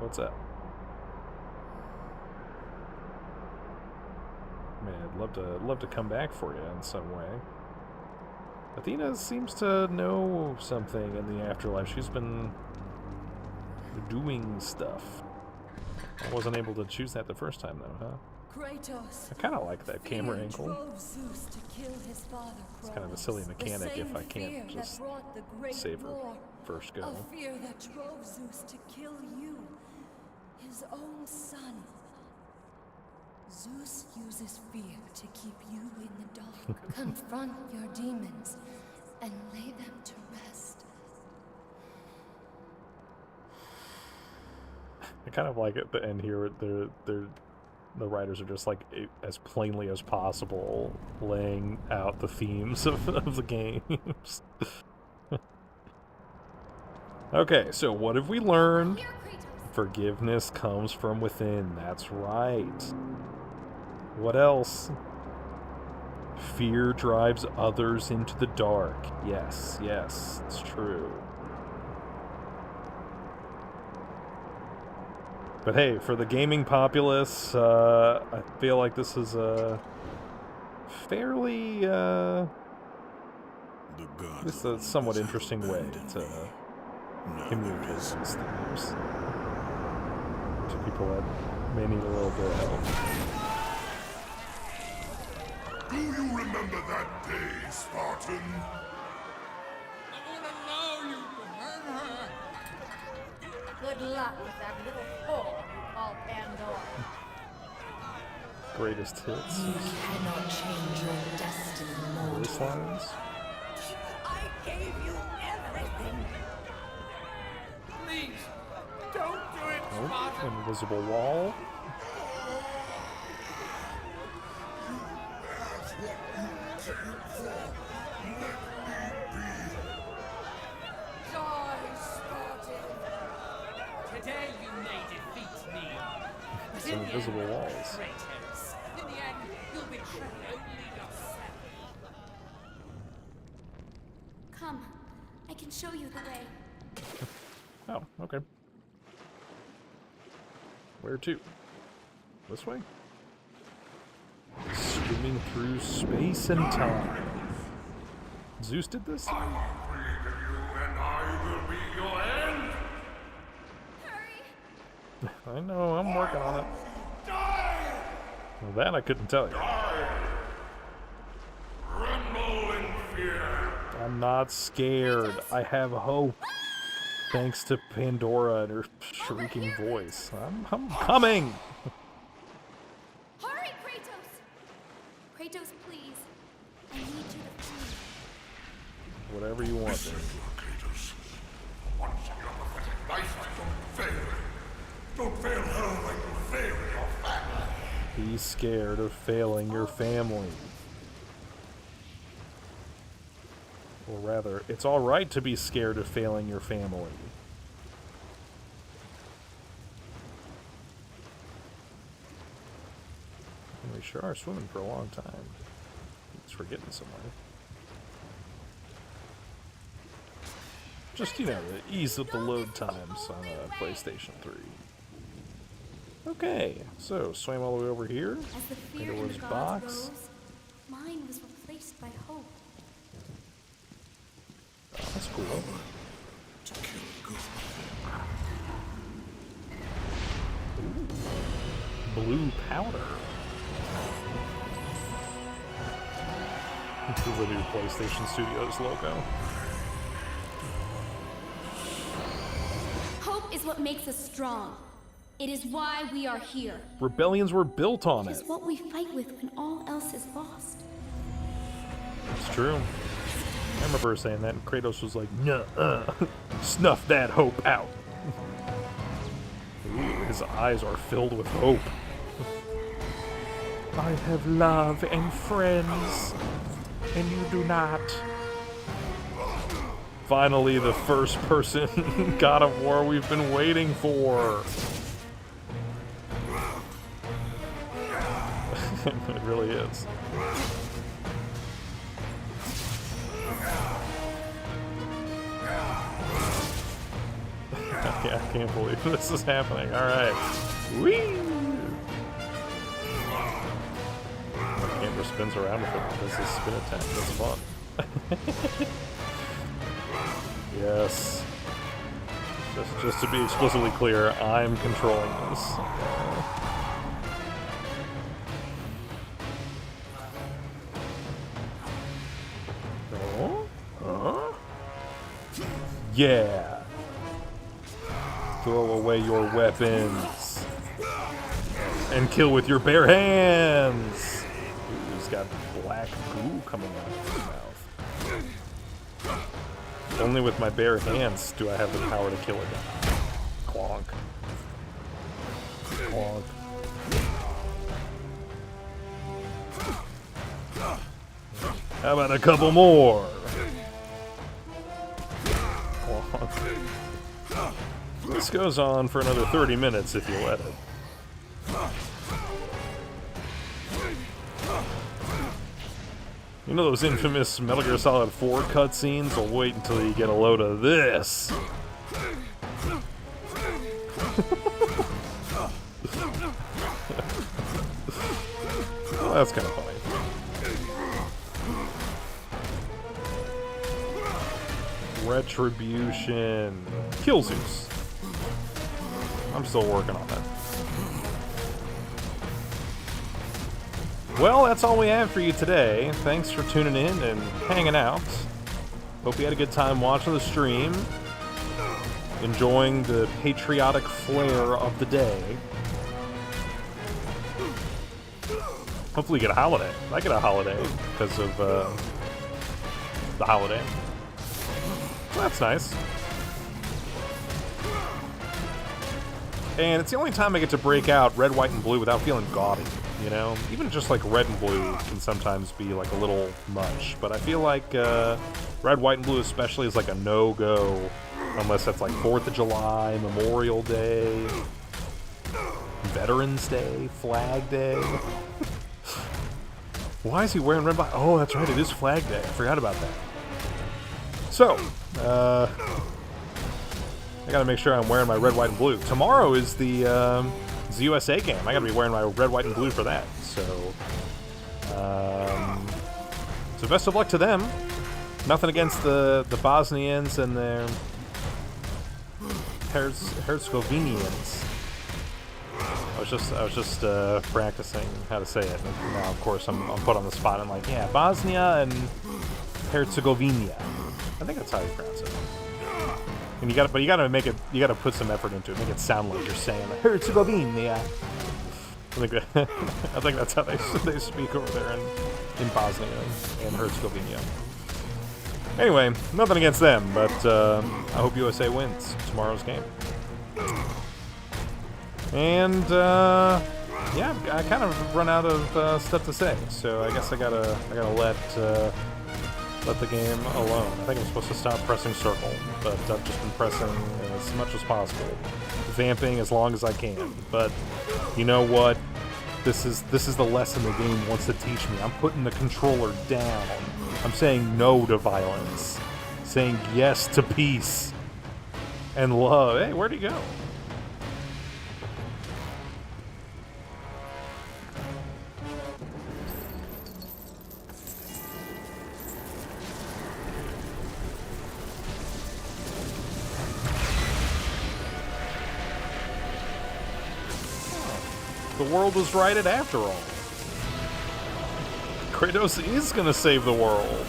what's up? Man, I'd love to come back for you in some way. Athena seems to know something in the afterlife. She's been doing stuff. I wasn't able to choose that the first time, though, huh? Kratos. I kind of like that camera angle. Drove Zeus to kill his father, It's kind of a silly Kratos. mechanic The if I same can't fear just that brought the great save her war. first go. A fear that drove Zeus to kill you, his own son. Zeus uses fear to keep you in the dark. Confront your demons and lay them to rest. I kind of like at the end here. The writers are just like as plainly as possible laying out the themes of the games. Okay, so what have we learned? Here, Kratos! Forgiveness comes from within. That's right. What else? Fear drives others into the dark. Yes, yes, it's true. But hey, for the gaming populace, I feel like this is a fairly, The gods this is a somewhat interesting way to now communicate there is. these things to people that may need a little bit of help. Do you remember that day, Spartan? I want to know you hurt her. Good luck with that little whore you call Pandora. Greatest hits. You cannot change your destiny, mortal. Voice lines. I gave you everything. Please, don't do it, Oh, Spartan. invisible wall. Die, Spartan. Today you may defeat me. But Some invisible walls. Kratos. In the end, you'll betray only yourself. Come, I can show you the way. Oh, okay. Where to? This way? Swimming through space and time. Zeus did this? I created you, and I will be your end. Hurry! I know, I'm working on it. Well, that I couldn't tell you. Tremble in fear. I'm not scared. I have hope. Thanks to Pandora and her shrieking voice. I'm coming! Hurry, Kratos! Kratos, please. I need you to flee. Whatever you want, Listen, baby. Kratos. Once in your pathetic life, don't fail. Don't fail her like you failed your family. Be scared of failing your family. Or rather, it's alright to be scared of failing your family. We sure are swimming for a long time. It's we're getting somewhere. Just, you know, the ease of the load times on a PlayStation 3. Okay, so swam all the way over here. As the fear in Pandora's the gods box. rose, mine was replaced by hope. That's cool. To kill good. Blue powder. This is the new PlayStation Studios logo. Hope is what makes us strong. It is why we are here. Rebellions were built on It it. is what we fight with when all else is lost. It's true. I remember her saying that, and Kratos was like, "Nuh-uh, snuff that hope out." Ooh, his eyes are filled with hope. I have love and friends, and you do not. Finally, the first person God of War we've been waiting for. It really is. Yeah, I can't believe this is happening. Alright. Whee! The camera spins around with it. Does this spin attack? That's fun. Yes. Just to be explicitly clear, I'm controlling this. Yeah. Throw away your weapons and kill with your bare hands. Ooh, he's got black goo coming out of his mouth. Only with my bare hands do I have the power to kill it. Clonk. Clonk. How about a couple more? Clonk. This goes on for another 30 minutes if you let it. You know those infamous Metal Gear Solid 4 cutscenes? Well, wait until you get a load of this. Well, that's kind of funny. Retribution. Kill Zeus. I'm still working on that. Well, that's all we have for you today. Thanks for tuning in and hanging out. Hope you had a good time watching the stream. Enjoying the patriotic flair of the day. Hopefully you get a holiday. I get a holiday because of the holiday. So that's nice. And it's the only time I get to break out red, white, and blue without feeling gaudy, you know? Even just like red and blue can sometimes be like a little much. But I feel like red, white, and blue especially is like a no-go. Unless that's like 4th of July, Memorial Day, Veterans Day, Flag Day. Why is he wearing red, white? Oh, that's right, it is Flag Day. I forgot about that. So, I gotta make sure I'm wearing my red, white, and blue. Tomorrow is the USA game. I gotta be wearing my red, white, and blue for that. So best of luck to them. Nothing against the Bosnians and their Herzegovinians. I was just practicing how to say it. And now, of course, I'm put on the spot. I'm like, yeah, Bosnia and Herzegovina. I think that's how you pronounce it. And you gotta make it. You gotta put some effort into it. Make it sound like you're saying Herzegovina. I think that's how they speak over there in Bosnia and Herzegovina. Anyway, nothing against them, but I hope USA wins tomorrow's game. And yeah, I kind of run out of stuff to say, so I guess I gotta let the game alone. I think I'm supposed to stop pressing circle, but I've just been pressing as much as possible, vamping as long as I can. But you know what? This is the lesson the game wants to teach me. I'm putting the controller down. I'm saying no to violence, saying yes to peace and love. Hey, where'd he go? The world was righted after all. Kratos is gonna save the world.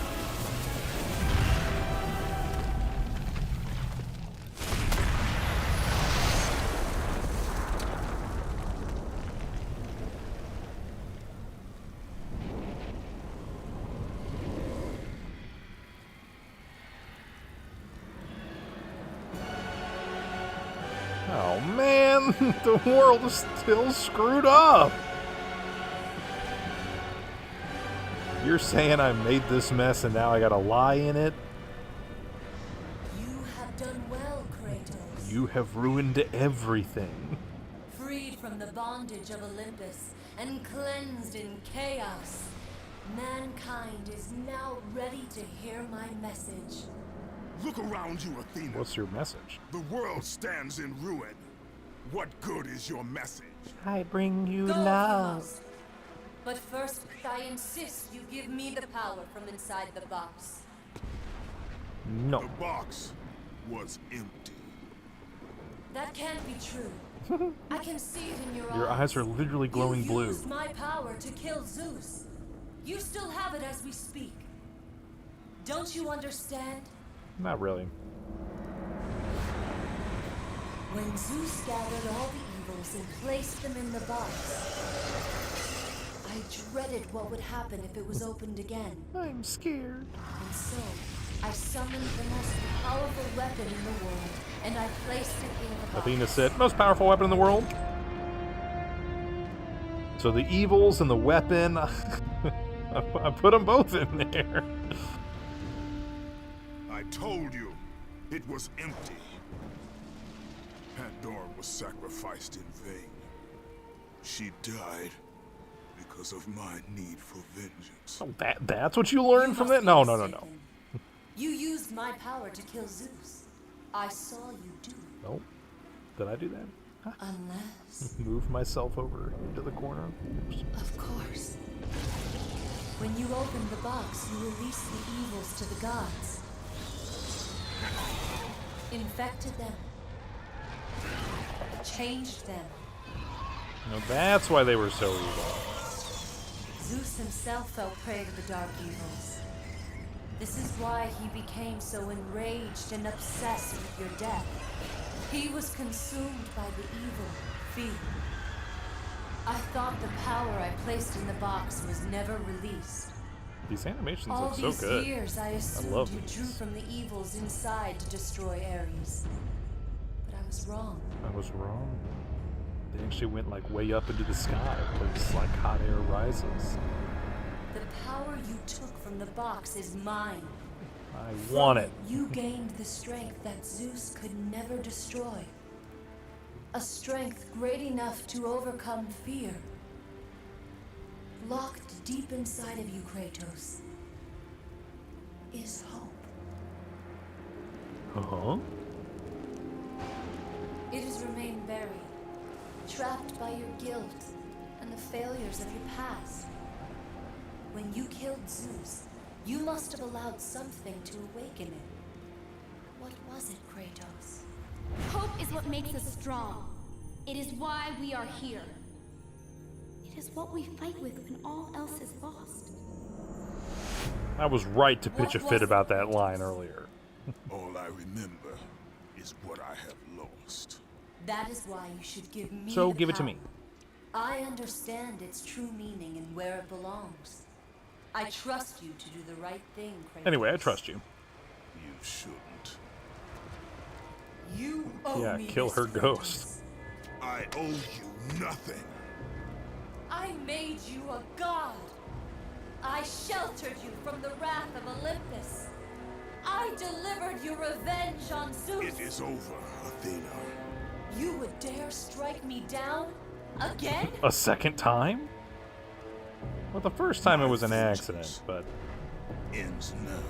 Oh man, the world is still screwed up. You're saying I made this mess and now I gotta lie in it? You have done well, Kratos. You have ruined everything. Freed from the bondage of Olympus and cleansed in chaos, mankind is now ready to hear my message. Look around you, Athena. What's your message? The world stands in ruin. What good is your message? I bring you Go, love. Kratos. But first, I insist you give me the power from inside the box. No. The box was empty. That can't be true. I can see it in your eyes. Your eyes are literally glowing you blue. used my power to kill Zeus. You still have it as we speak. Don't you understand? Not really. When Zeus gathered all the evils and placed them in the box, I dreaded what would happen if it was opened again. I'm scared. And so, I summoned the most powerful weapon in the world, and I placed it in the box. Athena said, most powerful weapon in the world. So the evils and the weapon, I put them both in there. I told you, it was empty. Pandora was sacrificed in vain. She died because of my need for vengeance. Oh, that's what you learned from that? No. You used my power to kill Zeus. I saw you do. Nope. Did I do that? Huh? Unless, Move myself over into the corner. Oops. of course. When you open the box, you release the evils to the gods. infected them, changed them. No, that's why they were so evil. Zeus himself fell prey to the dark evils. This is why he became so enraged and obsessed with your death. He was consumed by the evil, fear. I thought the power I placed in the box was never released. These animations All look so these good. years I assumed love you these. drew from the evils inside to destroy Ares. But I was wrong. I was wrong. They actually went like way up into the sky because like hot air rises. The power you took from the box is mine. I want it. You gained the strength that Zeus could never destroy. A strength great enough to overcome fear. Locked deep inside of you, Kratos, is hope. Uh-huh. It has remained buried, trapped by your guilt and the failures of your past. When you killed Zeus, you must have allowed something to awaken it. What was it, Kratos? Hope is what makes us strong. It is why we are here. It is what we fight with when all else is lost. I was right to pitch a What fit was about it, that Kratos? line earlier. All I remember is what I have lost. That is why you should give me So the give it to power. me. I understand its true meaning and where it belongs. I trust you to do the right thing, Kratos. Anyway, I trust you. You shouldn't. You owe Yeah, me kill this, her Kratos. ghost. I owe you nothing. I made you a god. I sheltered you from the wrath of Olympus. I delivered you revenge on Zeus. It is over, Athena. You would dare strike me down? Again? A second time? Well, the first time it was an accident, but Ends now.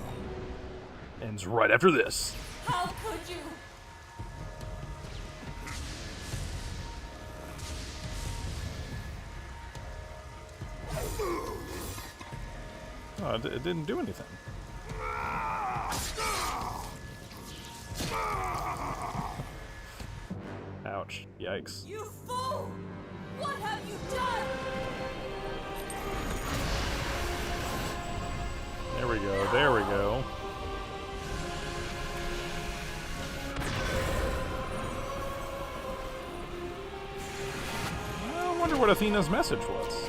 ends right after this. How could you? Oh, it didn't do anything. Ouch. Yikes. You fool! What have you done? There we go, there we go. I wonder what Athena's message was.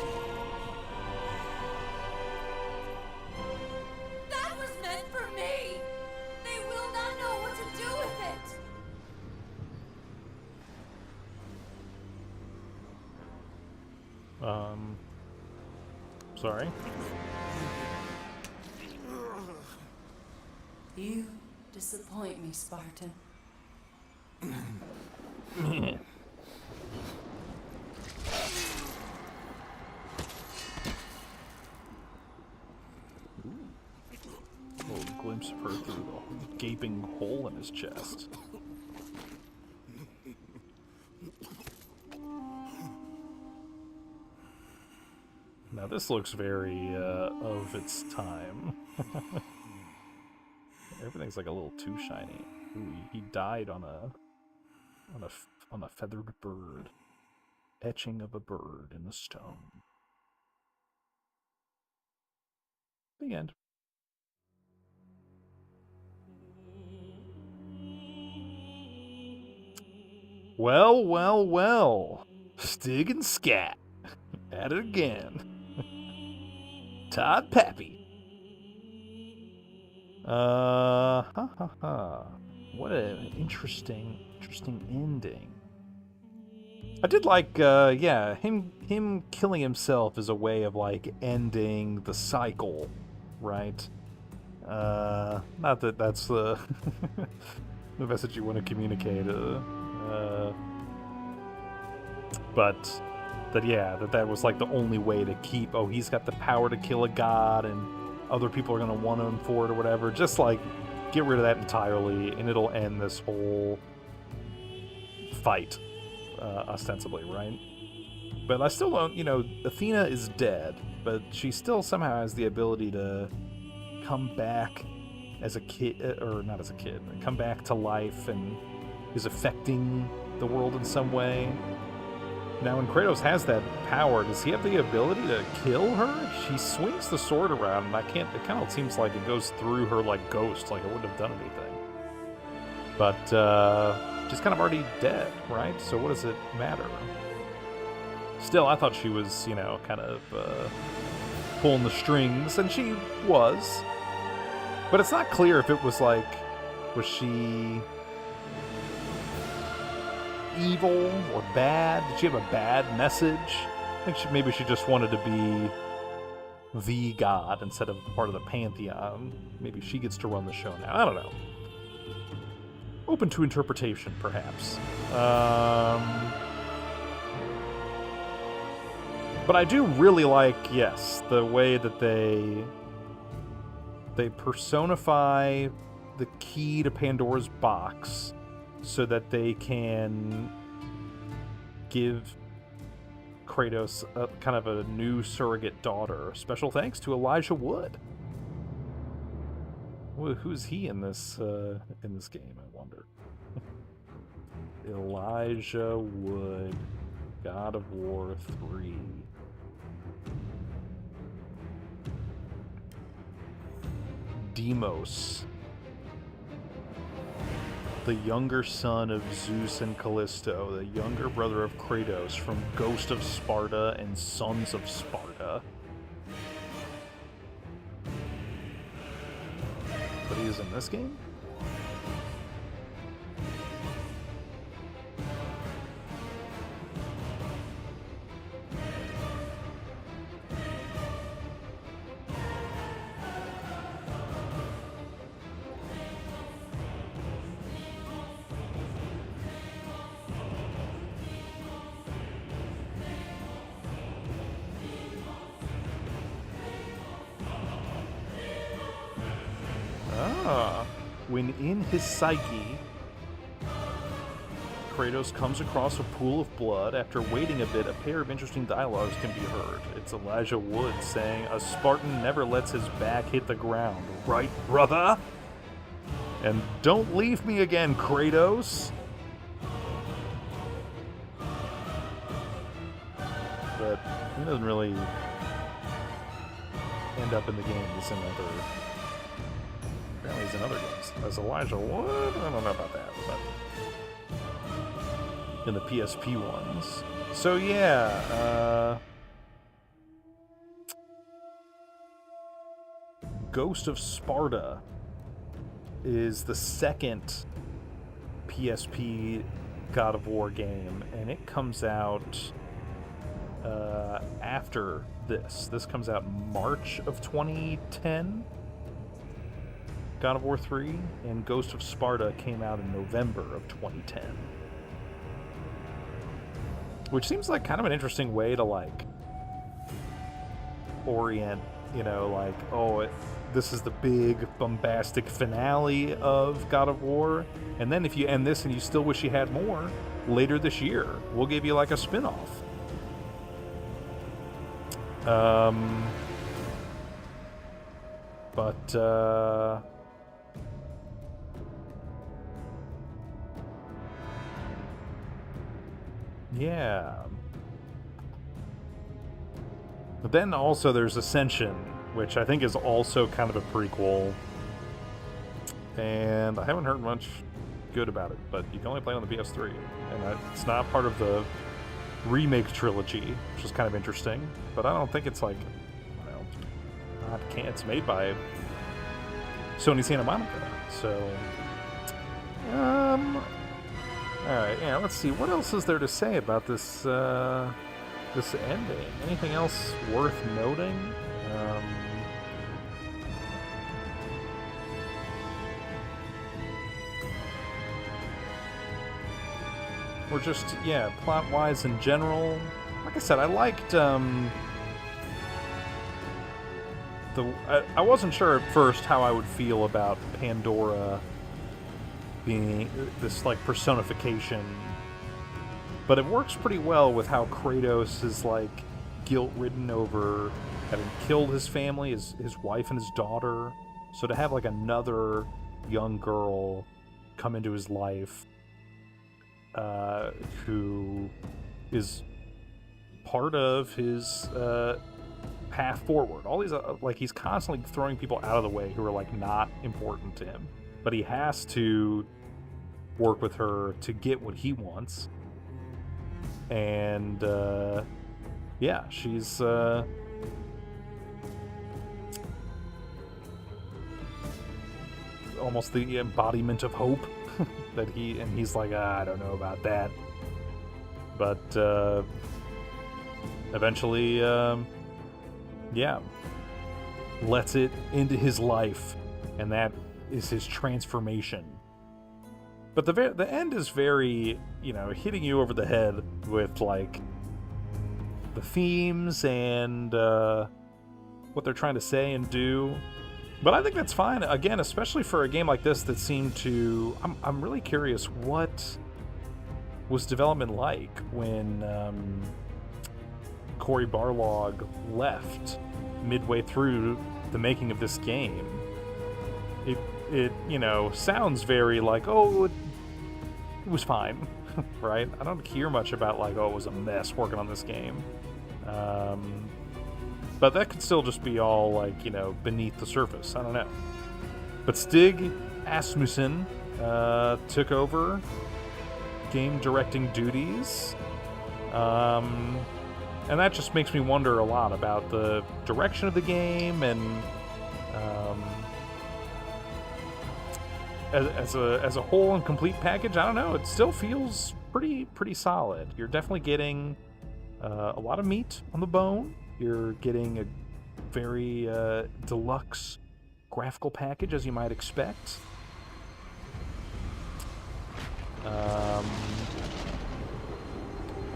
That was meant for me! They will not know what to do with it! Sorry. You disappoint me, Spartan. A little glimpse of her through the gaping hole in his chest. Now this looks very of its time. Everything's like a little too shiny. Ooh, he died on a feathered bird. Etching of a bird in the stone. The end. Well, well, well. Stig and Scat. At it again. Todd Pappy. Ha ha ha. What an interesting ending. I did like, yeah, him killing himself is a way of, like, ending the cycle, right? Not that that's the, the message you want to communicate, but that, yeah, that was, like, the only way to keep, oh, he's got the power to kill a god, and other people are going to want him for it or whatever. Just, like, get rid of that entirely, and it'll end this whole fight. Ostensibly, right? But I still don't, you know, Athena is dead, but she still somehow has the ability to come back as a kid, or not as a kid, come back to life and is affecting the world in some way. Now, when Kratos has that power, does he have the ability to kill her? She swings the sword around, and it kind of seems like it goes through her like ghost, like it wouldn't have done anything. But she's kind of already dead, right? So what does it matter? Still, I thought she was, you know, kind of pulling the strings, and she was. But it's not clear if it was like, was she evil or bad? Did she have a bad message? I think maybe she just wanted to be the god instead of part of the pantheon. Maybe she gets to run the show now. I don't know. Open to interpretation, perhaps. But I do really like, yes, the way that they personify the key to Pandora's box so that they can give Kratos a kind of a new surrogate daughter. Special thanks to Elijah Wood. Who's he in this game, I wonder? Elijah Wood, God of War 3. Deimos, the younger son of Zeus and Callisto, the younger brother of Kratos from Ghost of Sparta and Sons of Sparta. But he is in this game? When in his psyche, Kratos comes across a pool of blood. After waiting a bit, a pair of interesting dialogues can be heard. It's Elijah Wood saying, "A Spartan never lets his back hit the ground, right, brother? And don't leave me again, Kratos." But he doesn't really end up in the game. He's in other... Apparently he's in other games. As Elijah Wood? I don't know about that, but in the PSP ones. So yeah, Ghost of Sparta is the second PSP God of War game, and it comes out after this. This comes out March of 2010. God of War 3, and Ghost of Sparta came out in November of 2010. Which seems like kind of an interesting way to, like, orient, you know, like, oh, this is the big, bombastic finale of God of War, and then if you end this and you still wish you had more, later this year, we'll give you, like, a spin-off. Yeah. But then also there's Ascension, which I think is also kind of a prequel. And I haven't heard much good about it, but you can only play on the PS3. And it's not part of the remake trilogy, which is kind of interesting. But I don't think it's like, well, it's made by Sony Santa Monica. So, alright, yeah, let's see. What else is there to say about this this ending? Anything else worth noting? Or just, yeah, plot-wise in general. Like I said, I liked, I wasn't sure at first how I would feel about Pandora being this, like, personification, but it works pretty well with how Kratos is, like, guilt-ridden over having killed his family, his wife and his daughter, So to have like another young girl come into his life, who is part of his path forward. All these like he's constantly throwing people out of the way who are like not important to him, but he has to work with her to get what he wants. And yeah, she's almost the embodiment of hope. That he's like, I don't know about that, but eventually yeah, lets it into his life, and that is his transformation. But the end is very, hitting you over the head with like the themes and what they're trying to say and do. But I think that's fine. Again, especially for a game like this that seemed to... I'm really curious, what was development like when Cory Barlog left midway through the making of this game? It sounds very like, oh, it was fine, right? I don't hear much about like, oh, it was a mess working on this game. But that could still just be all, like, beneath the surface. I don't know. But Stig Asmussen took over game directing duties. And that just makes me wonder a lot about the direction of the game and as a whole and complete package. I don't know. It still feels pretty solid. You're definitely getting a lot of meat on the bone. You're getting a very deluxe graphical package, as you might expect.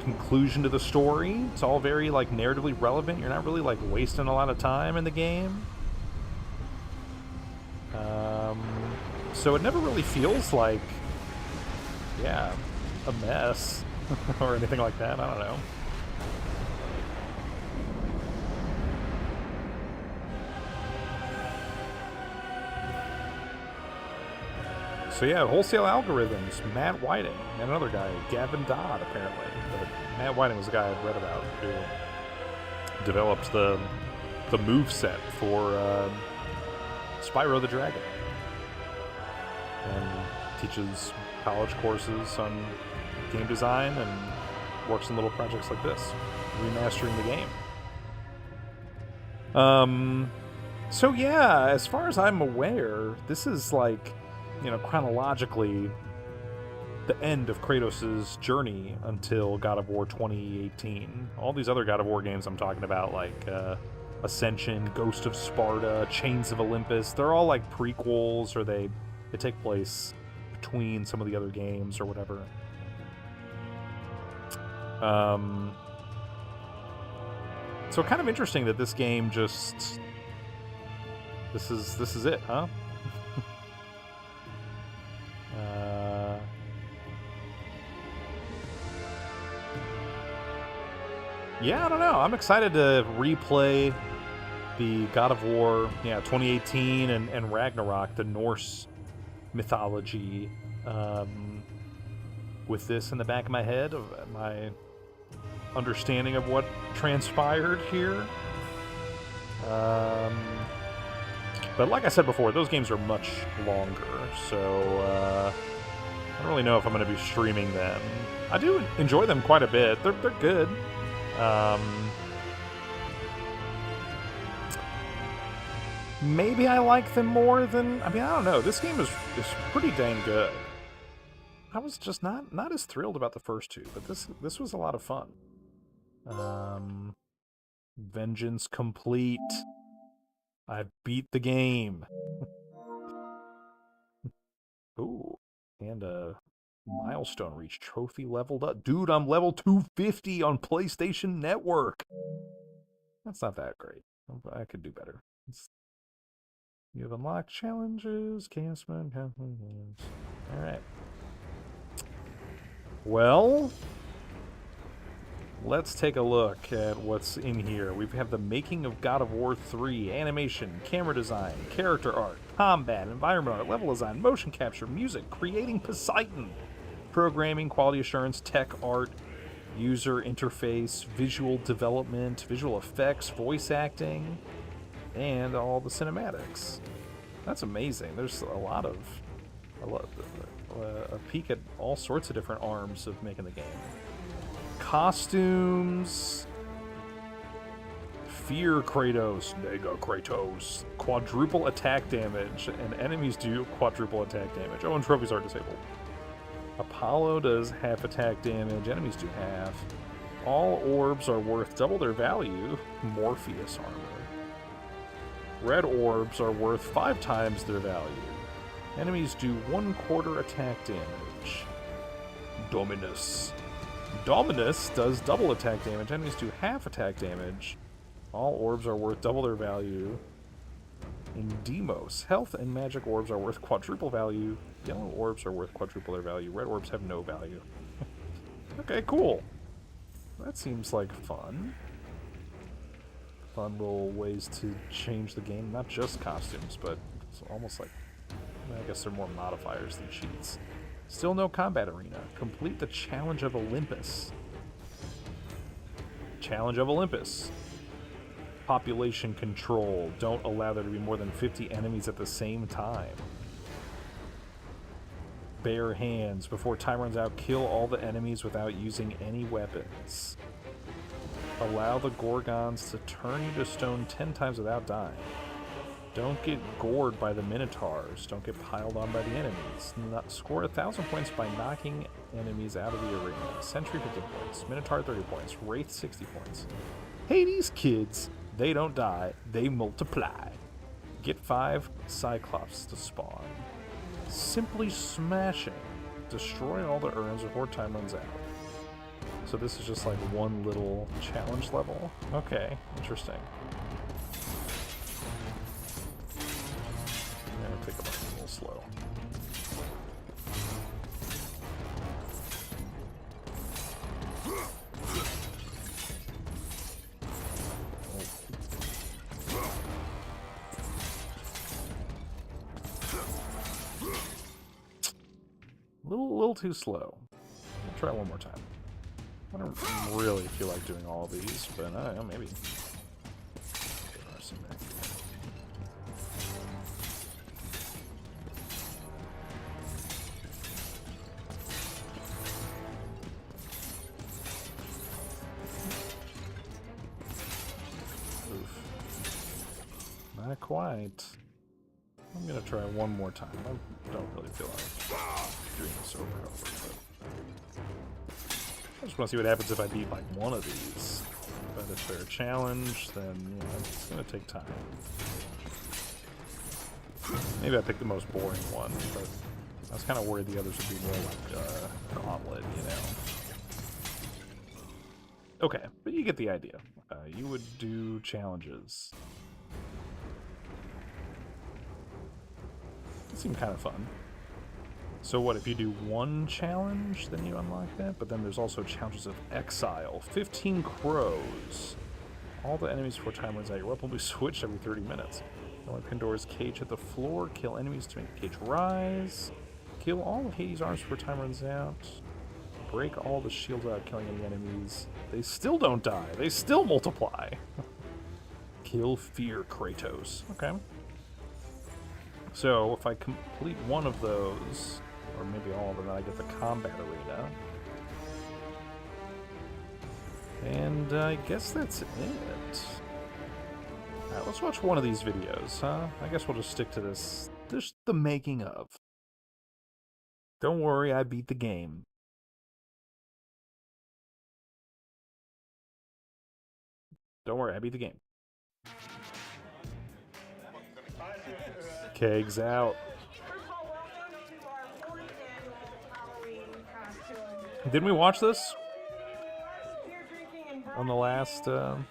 Conclusion to the story. It's all very like narratively relevant. You're not really like wasting a lot of time in the game. So it never really feels like, yeah, a mess or anything like that. I don't know. So yeah, Wholesale Algorithms, Matt Whiting, and another guy, Gavin Dodd, apparently. But Matt Whiting was a guy I'd read about who developed the moveset for Spyro the Dragon. And teaches college courses on game design and works on little projects like this, remastering the game. So yeah, as far as I'm aware, this is like, chronologically the end of Kratos' journey until God of War 2018. All these other God of War games I'm talking about, like Ascension, Ghost of Sparta, Chains of Olympus, they're all like prequels, or they take place between some of the other games or whatever. So kind of interesting that this game just... This is it, huh? Yeah, I don't know. I'm excited to replay the God of War, 2018 and Ragnarok, the Norse mythology, with this in the back of my head, of my understanding of what transpired here. But like I said before, those games are much longer, so I don't really know if I'm going to be streaming them. I do enjoy them quite a bit. They're good. Maybe I like them more than... I don't know. This game is pretty dang good. I was just not as thrilled about the first two, but this was a lot of fun. Vengeance complete. I beat the game. Ooh, and a milestone reached. Trophy leveled up. Dude, I'm level 250 on PlayStation Network. That's not that great. I could do better. You have unlocked challenges. Chaosman. Alright. Well, let's take a look at what's in here. We have the making of God of War 3, animation, camera design, character art, combat, environment art, level design, motion capture, music, creating Poseidon, programming, quality assurance, tech art, user interface, visual development, visual effects, voice acting, and all the cinematics. That's amazing. There's a peek at all sorts of different arms of making the game. Costumes, fear Kratos, nega Kratos, quadruple attack damage, and enemies do quadruple attack damage. Oh, and trophies are disabled. Apollo does half attack damage, enemies do half. All orbs are worth double their value, Morpheus armor. Red orbs are worth 5 times their value. Enemies do 1/4 attack damage. Dominus. Dominus does double attack damage, enemies do half attack damage. All orbs are worth double their value. In Demos, health and magic orbs are worth quadruple value. Yellow orbs are worth quadruple their value. Red orbs have no value. Okay, cool. That seems like fun. Fun little ways to change the game. Not just costumes, but it's almost like... I guess they're more modifiers than cheats. Still no combat arena. Complete the Challenge of Olympus. Challenge of Olympus. Population control. Don't allow there to be more than 50 enemies at the same time. Bare hands. Before time runs out, kill all the enemies without using any weapons. Allow the Gorgons to turn you to stone 10 times without dying. Don't get gored by the Minotaurs. Don't get piled on by the enemies. Score 1,000 points by knocking enemies out of the arena. Sentry 50 points. Minotaur 30 points. Wraith 60 points. Hades kids, they don't die. They multiply. Get 5 Cyclops to spawn. Simply smashing. Destroy all the urns before time runs out. So this is just like one little challenge level? Okay, interesting. I think I'm a little slow. A little too slow. I'll try one more time. I don't really feel like doing all of these, but I don't know, maybe. Not quite. I'm gonna try one more time. I don't really feel like doing this over and over, but I just want to see what happens if I beat like one of these. But if they're a challenge, then you know, it's gonna take time. Maybe I picked the most boring one, but I was kind of worried the others would be more like Gauntlet, you know. Okay, but you get the idea. You would do challenges. It seemed kind of fun. So what, if you do one challenge, then you unlock that? But then there's also challenges of exile. 15 crows. All the enemies before time runs out. Your weapon will be switched every 30 minutes. Only Pandora's cage at the floor. Kill enemies to make the cage rise. Kill all of Hades' arms before time runs out. Break all the shields without killing any enemies. They still don't die. They still multiply. Kill fear Kratos. Okay. So if I complete one of those, or maybe all of them, then I get the combat arena. And I guess that's it. Alright, let's watch one of these videos, huh? I guess we'll just stick to this. Just the making of. Don't worry, I beat the game. Don't worry, I beat the game. Kegs out. Didn't we watch this on the last? And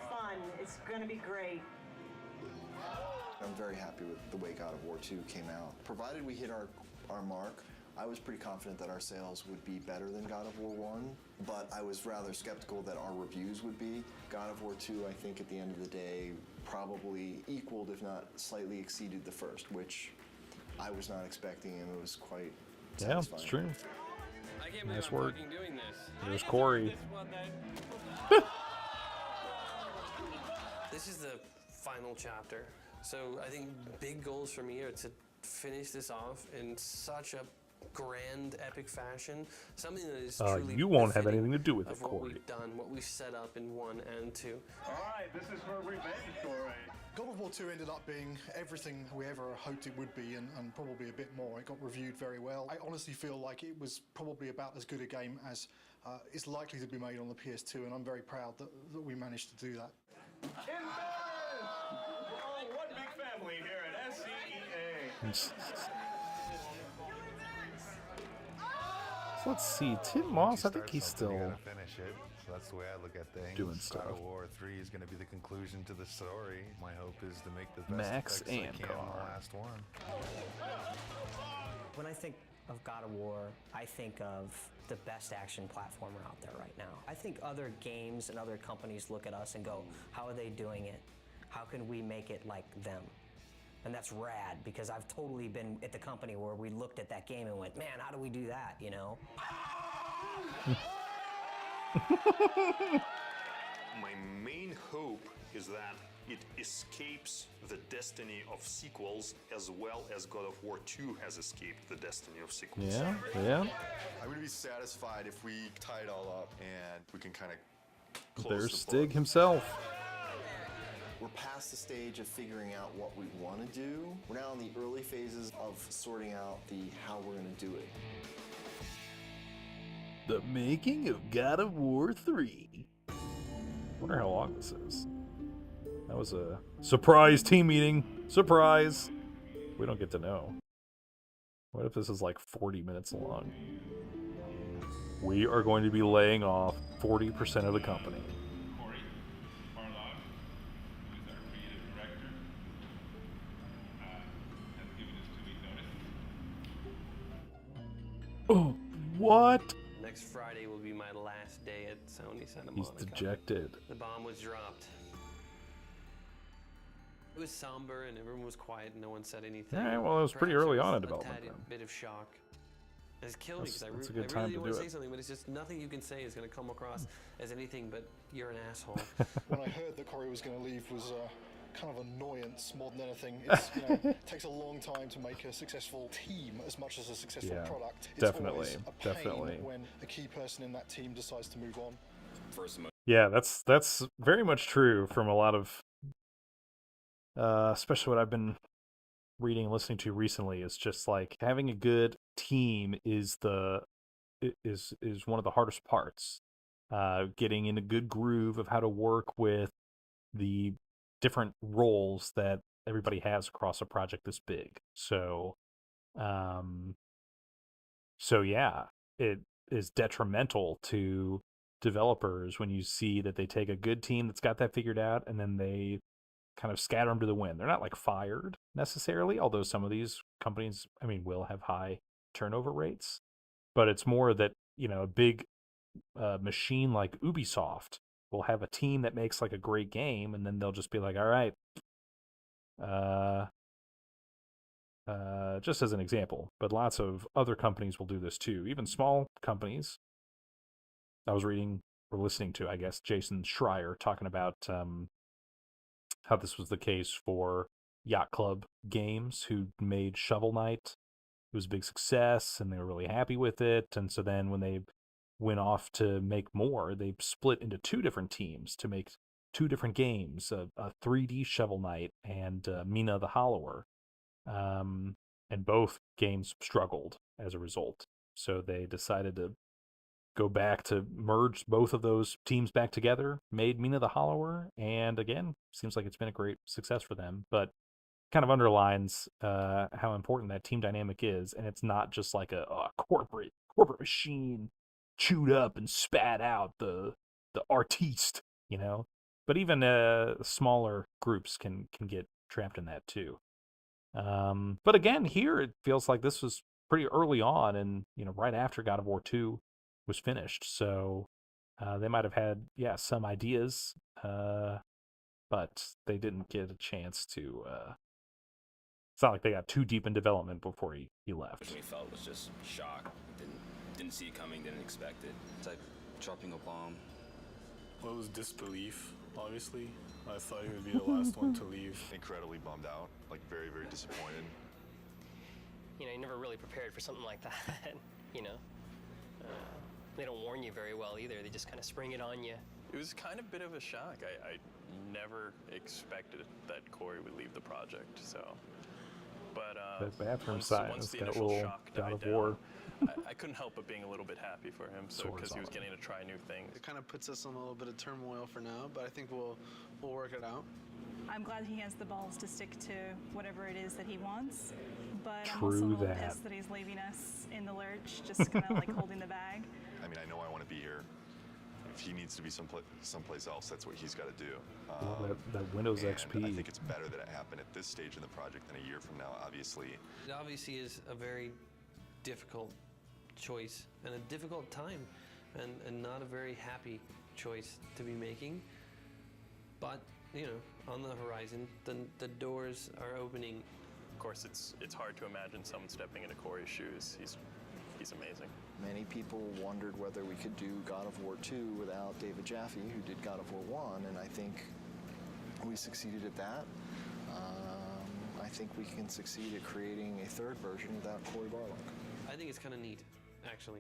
fun. It's gonna be great. I'm very happy with the way God of War 2 came out. Provided we hit our mark, I was pretty confident that our sales would be better than God of War 1, but I was rather skeptical that our reviews would be. God of War 2, I think at the end of the day, probably equaled, if not slightly exceeded the first, which I was not expecting, and it was quite satisfying. Yeah, it's true. I can't believe Nice I'm work. fucking doing this. There's Corey. This is the final chapter. So I think big goals for me are to finish this off in such a grand, epic fashion. Something that is truly you won't have befitting anything to do with it, of what Corey. we've done, what we've set up in 1 and 2. Alright, this is for revenge, Corey. God of War 2 ended up being everything we ever hoped it would be, and probably a bit more. It got reviewed very well. I honestly feel like it was probably about as good a game as is likely to be made on the PS2, and I'm very proud that we managed to do that. Oh, one big family here at SCEA. So let's see, Tim Moss, I think he's still finish it. So that's the way I look at things. doing stuff. God of War 3 is going to be the conclusion to the story. My hope is to make the best Max effects I and can on Car. the last one. When I think of God of War, I think of the best action platformer out there right now. I think other games and other companies look at us and go, how are they doing it? How can we make it like them? And that's rad, because I've totally been at the company where we looked at that game and went, man, how do we do that, you know? My main hope is that it escapes the destiny of sequels as well as God of War 2 has escaped the destiny of sequels. Yeah. I'm going to be satisfied if we tie it all up and we can kind of close There's the Stig book. himself. We're past the stage of figuring out what we want to do. We're now in the early phases of sorting out how we're going to do it. The making of God of War 3. Wonder how long this is. That was a surprise team meeting. Surprise! We don't get to know. What if this is like 40 minutes long? We are going to be laying off 40% of the company. Oh, what? Next Friday will be my last day at Sony Santa Monica. He's dejected. The bomb was dropped. It was somber and everyone was quiet and no one said anything. All right, well, it was pretty Perhaps early it on was in development, a tad then. bit of shock. It's killed me because I That's a really good time do to want do to say it. something, but it's just nothing you can say is going to come across as anything but you're an asshole. When I heard that Corey was going to leave was kind of annoyance more than anything. It's, it takes a long time to make a successful team as much as a successful Yeah, product. It's definitely, always a pain definitely. when a key person in that team decides to move on. Yeah, that's very much true from a lot of, especially what I've been reading and listening to recently. Is just like having a good team is one of the hardest parts. Getting in a good groove of how to work with the different roles that everybody has across a project this big. So yeah, it is detrimental to developers when you see that they take a good team that's got that figured out and then they kind of scatter them to the wind. They're not like fired necessarily, although some of these companies, will have high turnover rates, but it's more that, a big machine like Ubisoft will have a team that makes like a great game, and then they'll just be like, all right, just as an example, but lots of other companies will do this too. Even small companies. I was reading or listening to, I guess, Jason Schreier talking about how this was the case for Yacht Club Games, who made Shovel Knight. It was a big success, and they were really happy with it. And so then when they went off to make more, they split into two different teams to make two different games, a 3D Shovel Knight and Mina the Hollower. And both games struggled as a result. So they decided to go back to merge both of those teams back together, made Mina the Hollower, and again, seems like it's been a great success for them. But kind of underlines how important that team dynamic is, and it's not just like a corporate machine chewed up and spat out the artiste, But even smaller groups can get trapped in that too. But again, here it feels like this was pretty early on, and right after God of War 2 was finished. So they might have had some ideas, but they didn't get a chance to. It's not like they got too deep in development before he left. What we felt was just shock. Didn't see it coming. Didn't expect it. It's like dropping a bomb. Well, it was disbelief, obviously. I thought he would be the last one to leave. Incredibly bummed out, like very, very disappointed. You never really prepared for something like that, They don't warn you very well either. They just kind of spring it on you. It was kind of a bit of a shock. I never expected that Corey would leave the project, so. But that bathroom once science the got a initial little shock God died of down, War. I couldn't help but being a little bit happy for him, because he was getting to try new things. It kind of puts us in a little bit of turmoil for now, but I think we'll work it out. I'm glad he has the balls to stick to whatever it is that he wants, but I'm True also a little that. pissed that he's leaving us in the lurch, just kind of like holding the bag. I mean, I know I want to be here. If he needs to be someplace else, that's what he's got to do. That Windows and XP. I think it's better that it happened at this stage in the project than a year from now, obviously. It obviously is a very difficult choice and a difficult time, and not a very happy choice to be making. But on the horizon, the doors are opening. Of course, it's hard to imagine someone stepping into Corey's shoes. He's amazing. Many people wondered whether we could do God of War 2 without David Jaffe, who did God of War 1, and I think we succeeded at that. I think we can succeed at creating a third version without Corey Barlog. I think it's kind of neat, actually.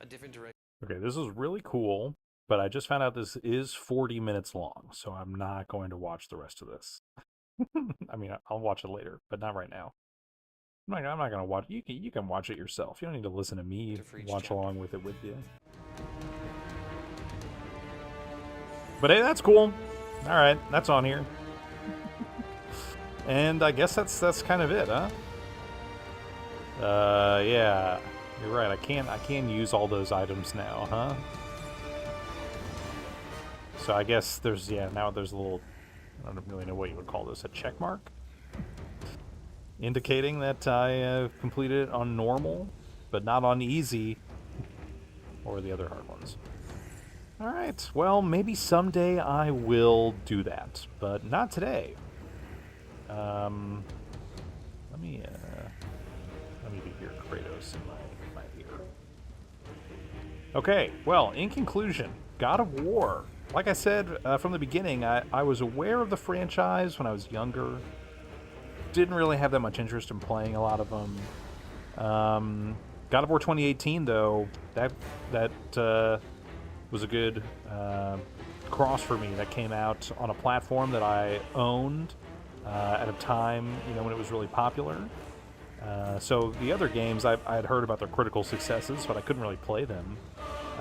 A different direction. Okay, this is really cool, but I just found out this is 40 minutes long, so I'm not going to watch the rest of this. I mean, I'll watch it later, but not right now. I'm not going to watch. You can watch it yourself. You don't need to listen to me watch along with it with you. But hey, that's cool. All right, that's on here. And I guess that's kind of it, huh? Yeah, you're right. I can use all those items now, huh? So I guess now there's a little, I don't really know what you would call this, a check mark? Indicating that I completed it on normal, but not on easy, or the other hard ones. Alright, well, maybe someday I will do that, but not today. Let me hear Kratos in my ear. Okay, well, in conclusion, God of War. Like I said from the beginning, I was aware of the franchise when I was younger. Didn't really have that much interest in playing a lot of them. God of War 2018, though, that was a good cross for me. That came out on a platform that I owned at a time, when it was really popular. So the other games, I had heard about their critical successes, but I couldn't really play them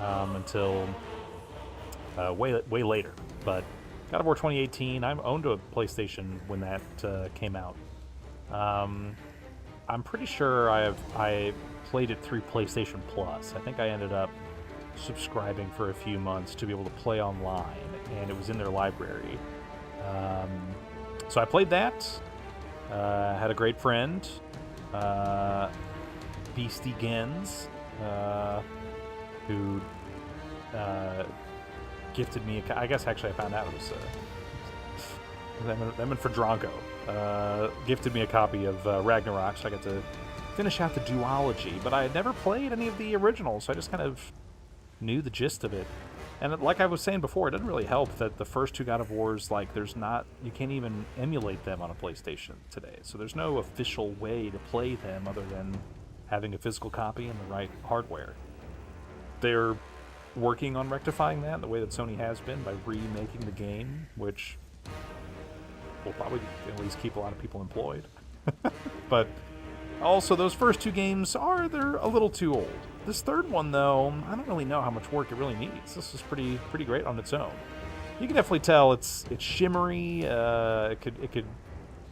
until way later. But God of War 2018, I owned a PlayStation when that came out. I'm pretty sure I played it through PlayStation Plus. I think I ended up subscribing for a few months to be able to play online, and it was in their library. So I played that. Had a great friend, Beastie Gens, who gifted me I guess actually I found out it was them and Fedranco gifted me a copy of Ragnarok, so I got to finish out the duology, but I had never played any of the originals, so I just kind of knew the gist of it. And like I was saying before, it doesn't really help that the first two God of Wars, you can't even emulate them on a PlayStation today, so there's no official way to play them other than having a physical copy and the right hardware. They're working on rectifying that the way that Sony has been by remaking the game, which will probably at least keep a lot of people employed. But also, those first two games they're a little too old. This third one, though, I don't really know how much work it really needs. This is pretty great on its own. You can definitely tell it's shimmery. It could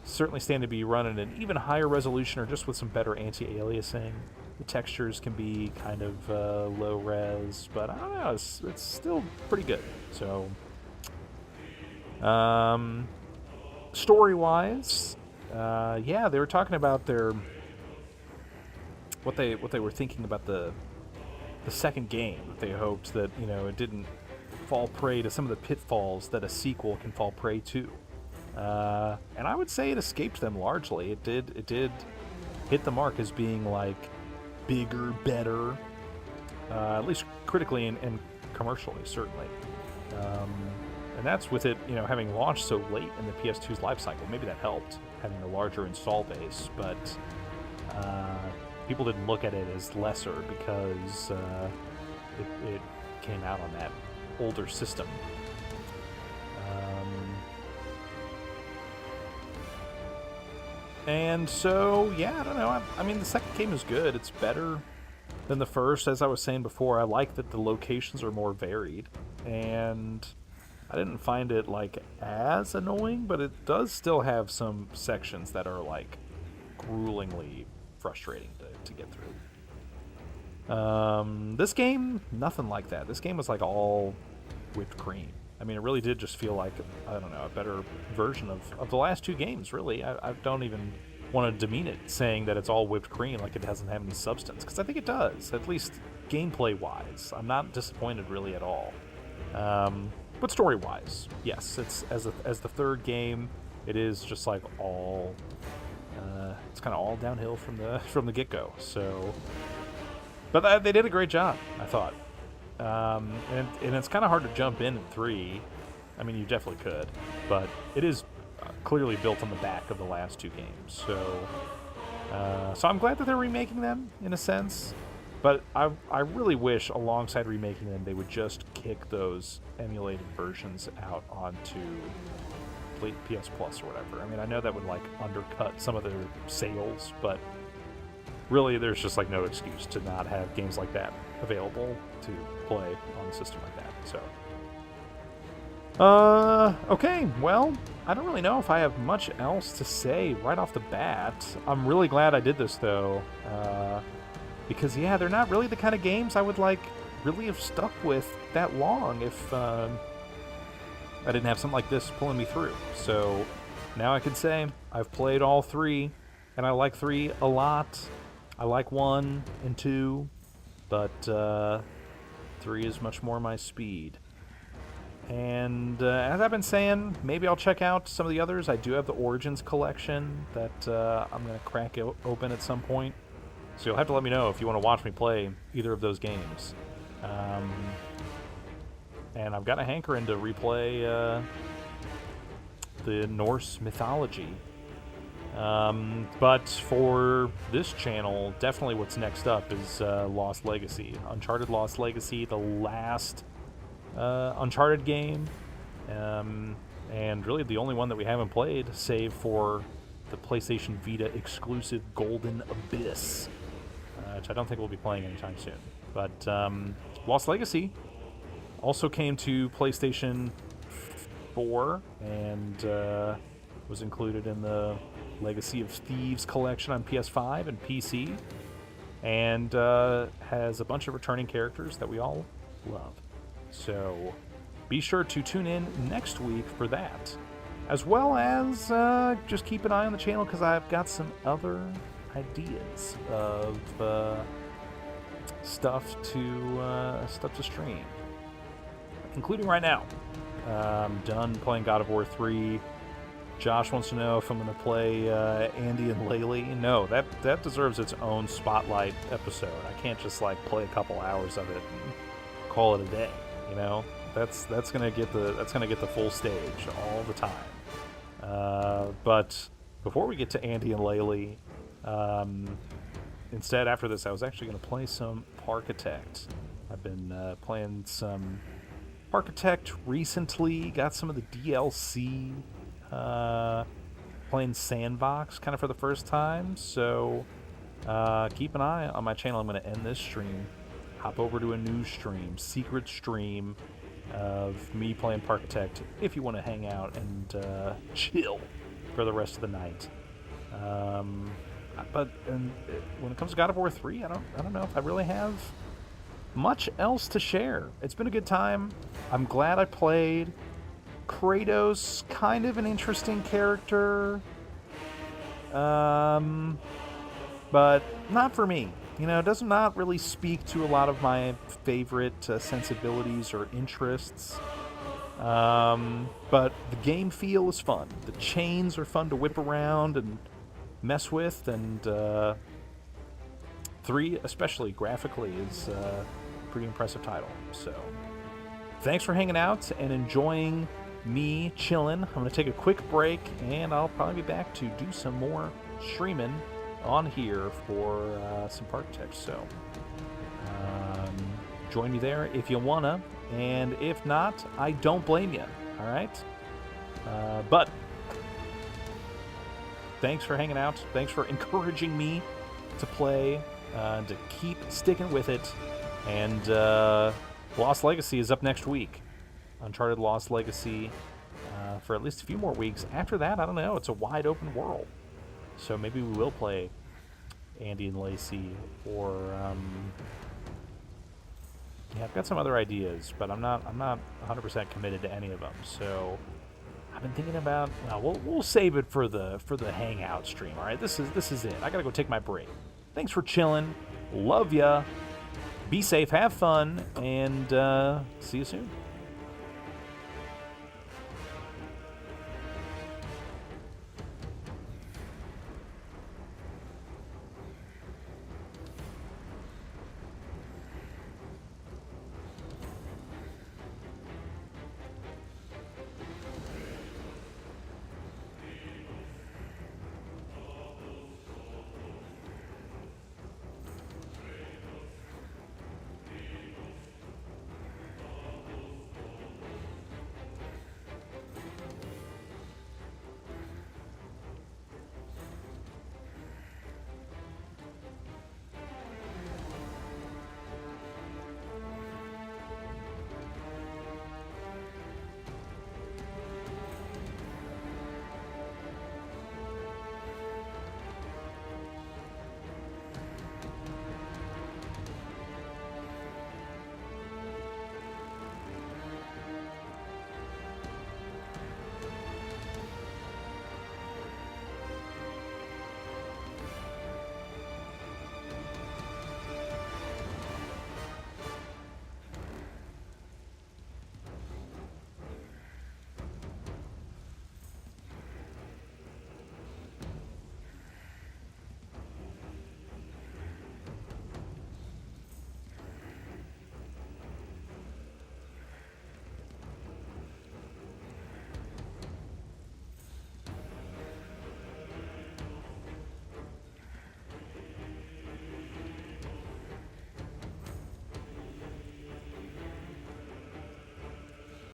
certainly stand to be run at an even higher resolution or just with some better anti-aliasing. The textures can be kind of low res, but I don't know. It's still pretty good. So, story-wise, they were talking about their what they were thinking about the second game. They hoped that, you know, it didn't fall prey to some of the pitfalls that a sequel can fall prey to. And I would say it escaped them largely. It did hit the mark as being like bigger, better, at least critically and commercially, certainly. And that's with it, you know, having launched so late in the PS2's life cycle. Maybe that helped, having a larger install base, but people didn't look at it as lesser because it came out on that older system. And so, yeah, I don't know. I mean, the second game is good. It's better than the first. As I was saying before, I like that the locations are more varied. And I didn't find it, like, as annoying, but it does still have some sections that are, like, gruelingly frustrating to get through. This game, nothing like that. This game was, like, all whipped cream. I mean, it really did just feel like, I don't know, a better version of the last two games, really. I don't even want to demean it, saying that it's all whipped cream, like it doesn't have any substance, because I think it does, at least gameplay-wise. I'm not disappointed, really, at all. But story-wise, yes, it's as the third game, it is just like all, it's kind of all downhill from the get-go, so... But they did a great job, I thought. And it's kind of hard to jump in 3. I mean, you definitely could, but it is clearly built on the back of the last two games. So I'm glad that they're remaking them in a sense, but I really wish alongside remaking them they would just kick those emulated versions out onto PS Plus or whatever. I mean, I know that would like undercut some of their sales, but really there's just like no excuse to not have games like that available to play on a system like that. So okay, well, I don't really know if I have much else to say right off the bat. I'm really glad I did this though, because yeah, they're not really the kind of games I would like really have stuck with that long if I didn't have something like this pulling me through. So now I can say I've played all 3 and I like 3 a lot. I like 1 and 2, but 3 is much more my speed. And as I've been saying, maybe I'll check out some of the others. I do have the Origins collection that I'm going to crack open at some point. So you'll have to let me know if you want to watch me play either of those games. And I've got a hankering to replay the Norse mythology. But for this channel, definitely what's next up is Lost Legacy. Uncharted Lost Legacy, the last Uncharted game, and really the only one that we haven't played, save for the PlayStation Vita exclusive Golden Abyss, which I don't think we'll be playing anytime soon. But Lost Legacy also came to PlayStation 4 and was included in the Legacy of Thieves collection on PS5 and PC, and has a bunch of returning characters that we all love. So be sure to tune in next week for that, as well as just keep an eye on the channel because I've got some other ideas of stuff to stream, including right now. I'm done playing God of War 3. Josh wants to know if I'm going to play Andy and Laylee. No, that deserves its own spotlight episode. I can't just like play a couple hours of it and call it a day. You know, that's going to get the full stage all the time. But before we get to Andy and Laylee, instead after this, I was actually going to play some Parkitect. I've been playing some Parkitect recently. Got some of the DLC. Playing Sandbox kind of for the first time, so keep an eye on my channel. I'm going to end this stream, hop over to a new stream, secret stream of me playing Parkitect if you want to hang out and chill for the rest of the night. But when it comes to God of War 3, I don't know if I really have much else to share. It's been a good time. I'm glad I played. Kratos, kind of an interesting character, but not for me. does not really speak to a lot of my favorite sensibilities or interests. But the game feel is fun. The chains are fun to whip around and mess with, and 3, especially graphically, is a pretty impressive title. So, thanks for hanging out and enjoying me chilling. I'm going to take a quick break, and I'll probably be back to do some more streaming on here for some park text. So, join me there if you wanna, and if not, I don't blame you. All right, but thanks for hanging out. Thanks for encouraging me to play, to keep sticking with it. And Lost Legacy is up next week. Uncharted Lost Legacy for at least a few more weeks. After that, I don't know. It's a wide open world, so maybe we will play Andy and Lacey, or yeah, I've got some other ideas, but I'm not 100% committed to any of them. So I've been thinking about. Well, we'll save it for the hangout stream. All right, this is it. I gotta go take my break. Thanks for chilling. Love ya. Be safe. Have fun, and see you soon.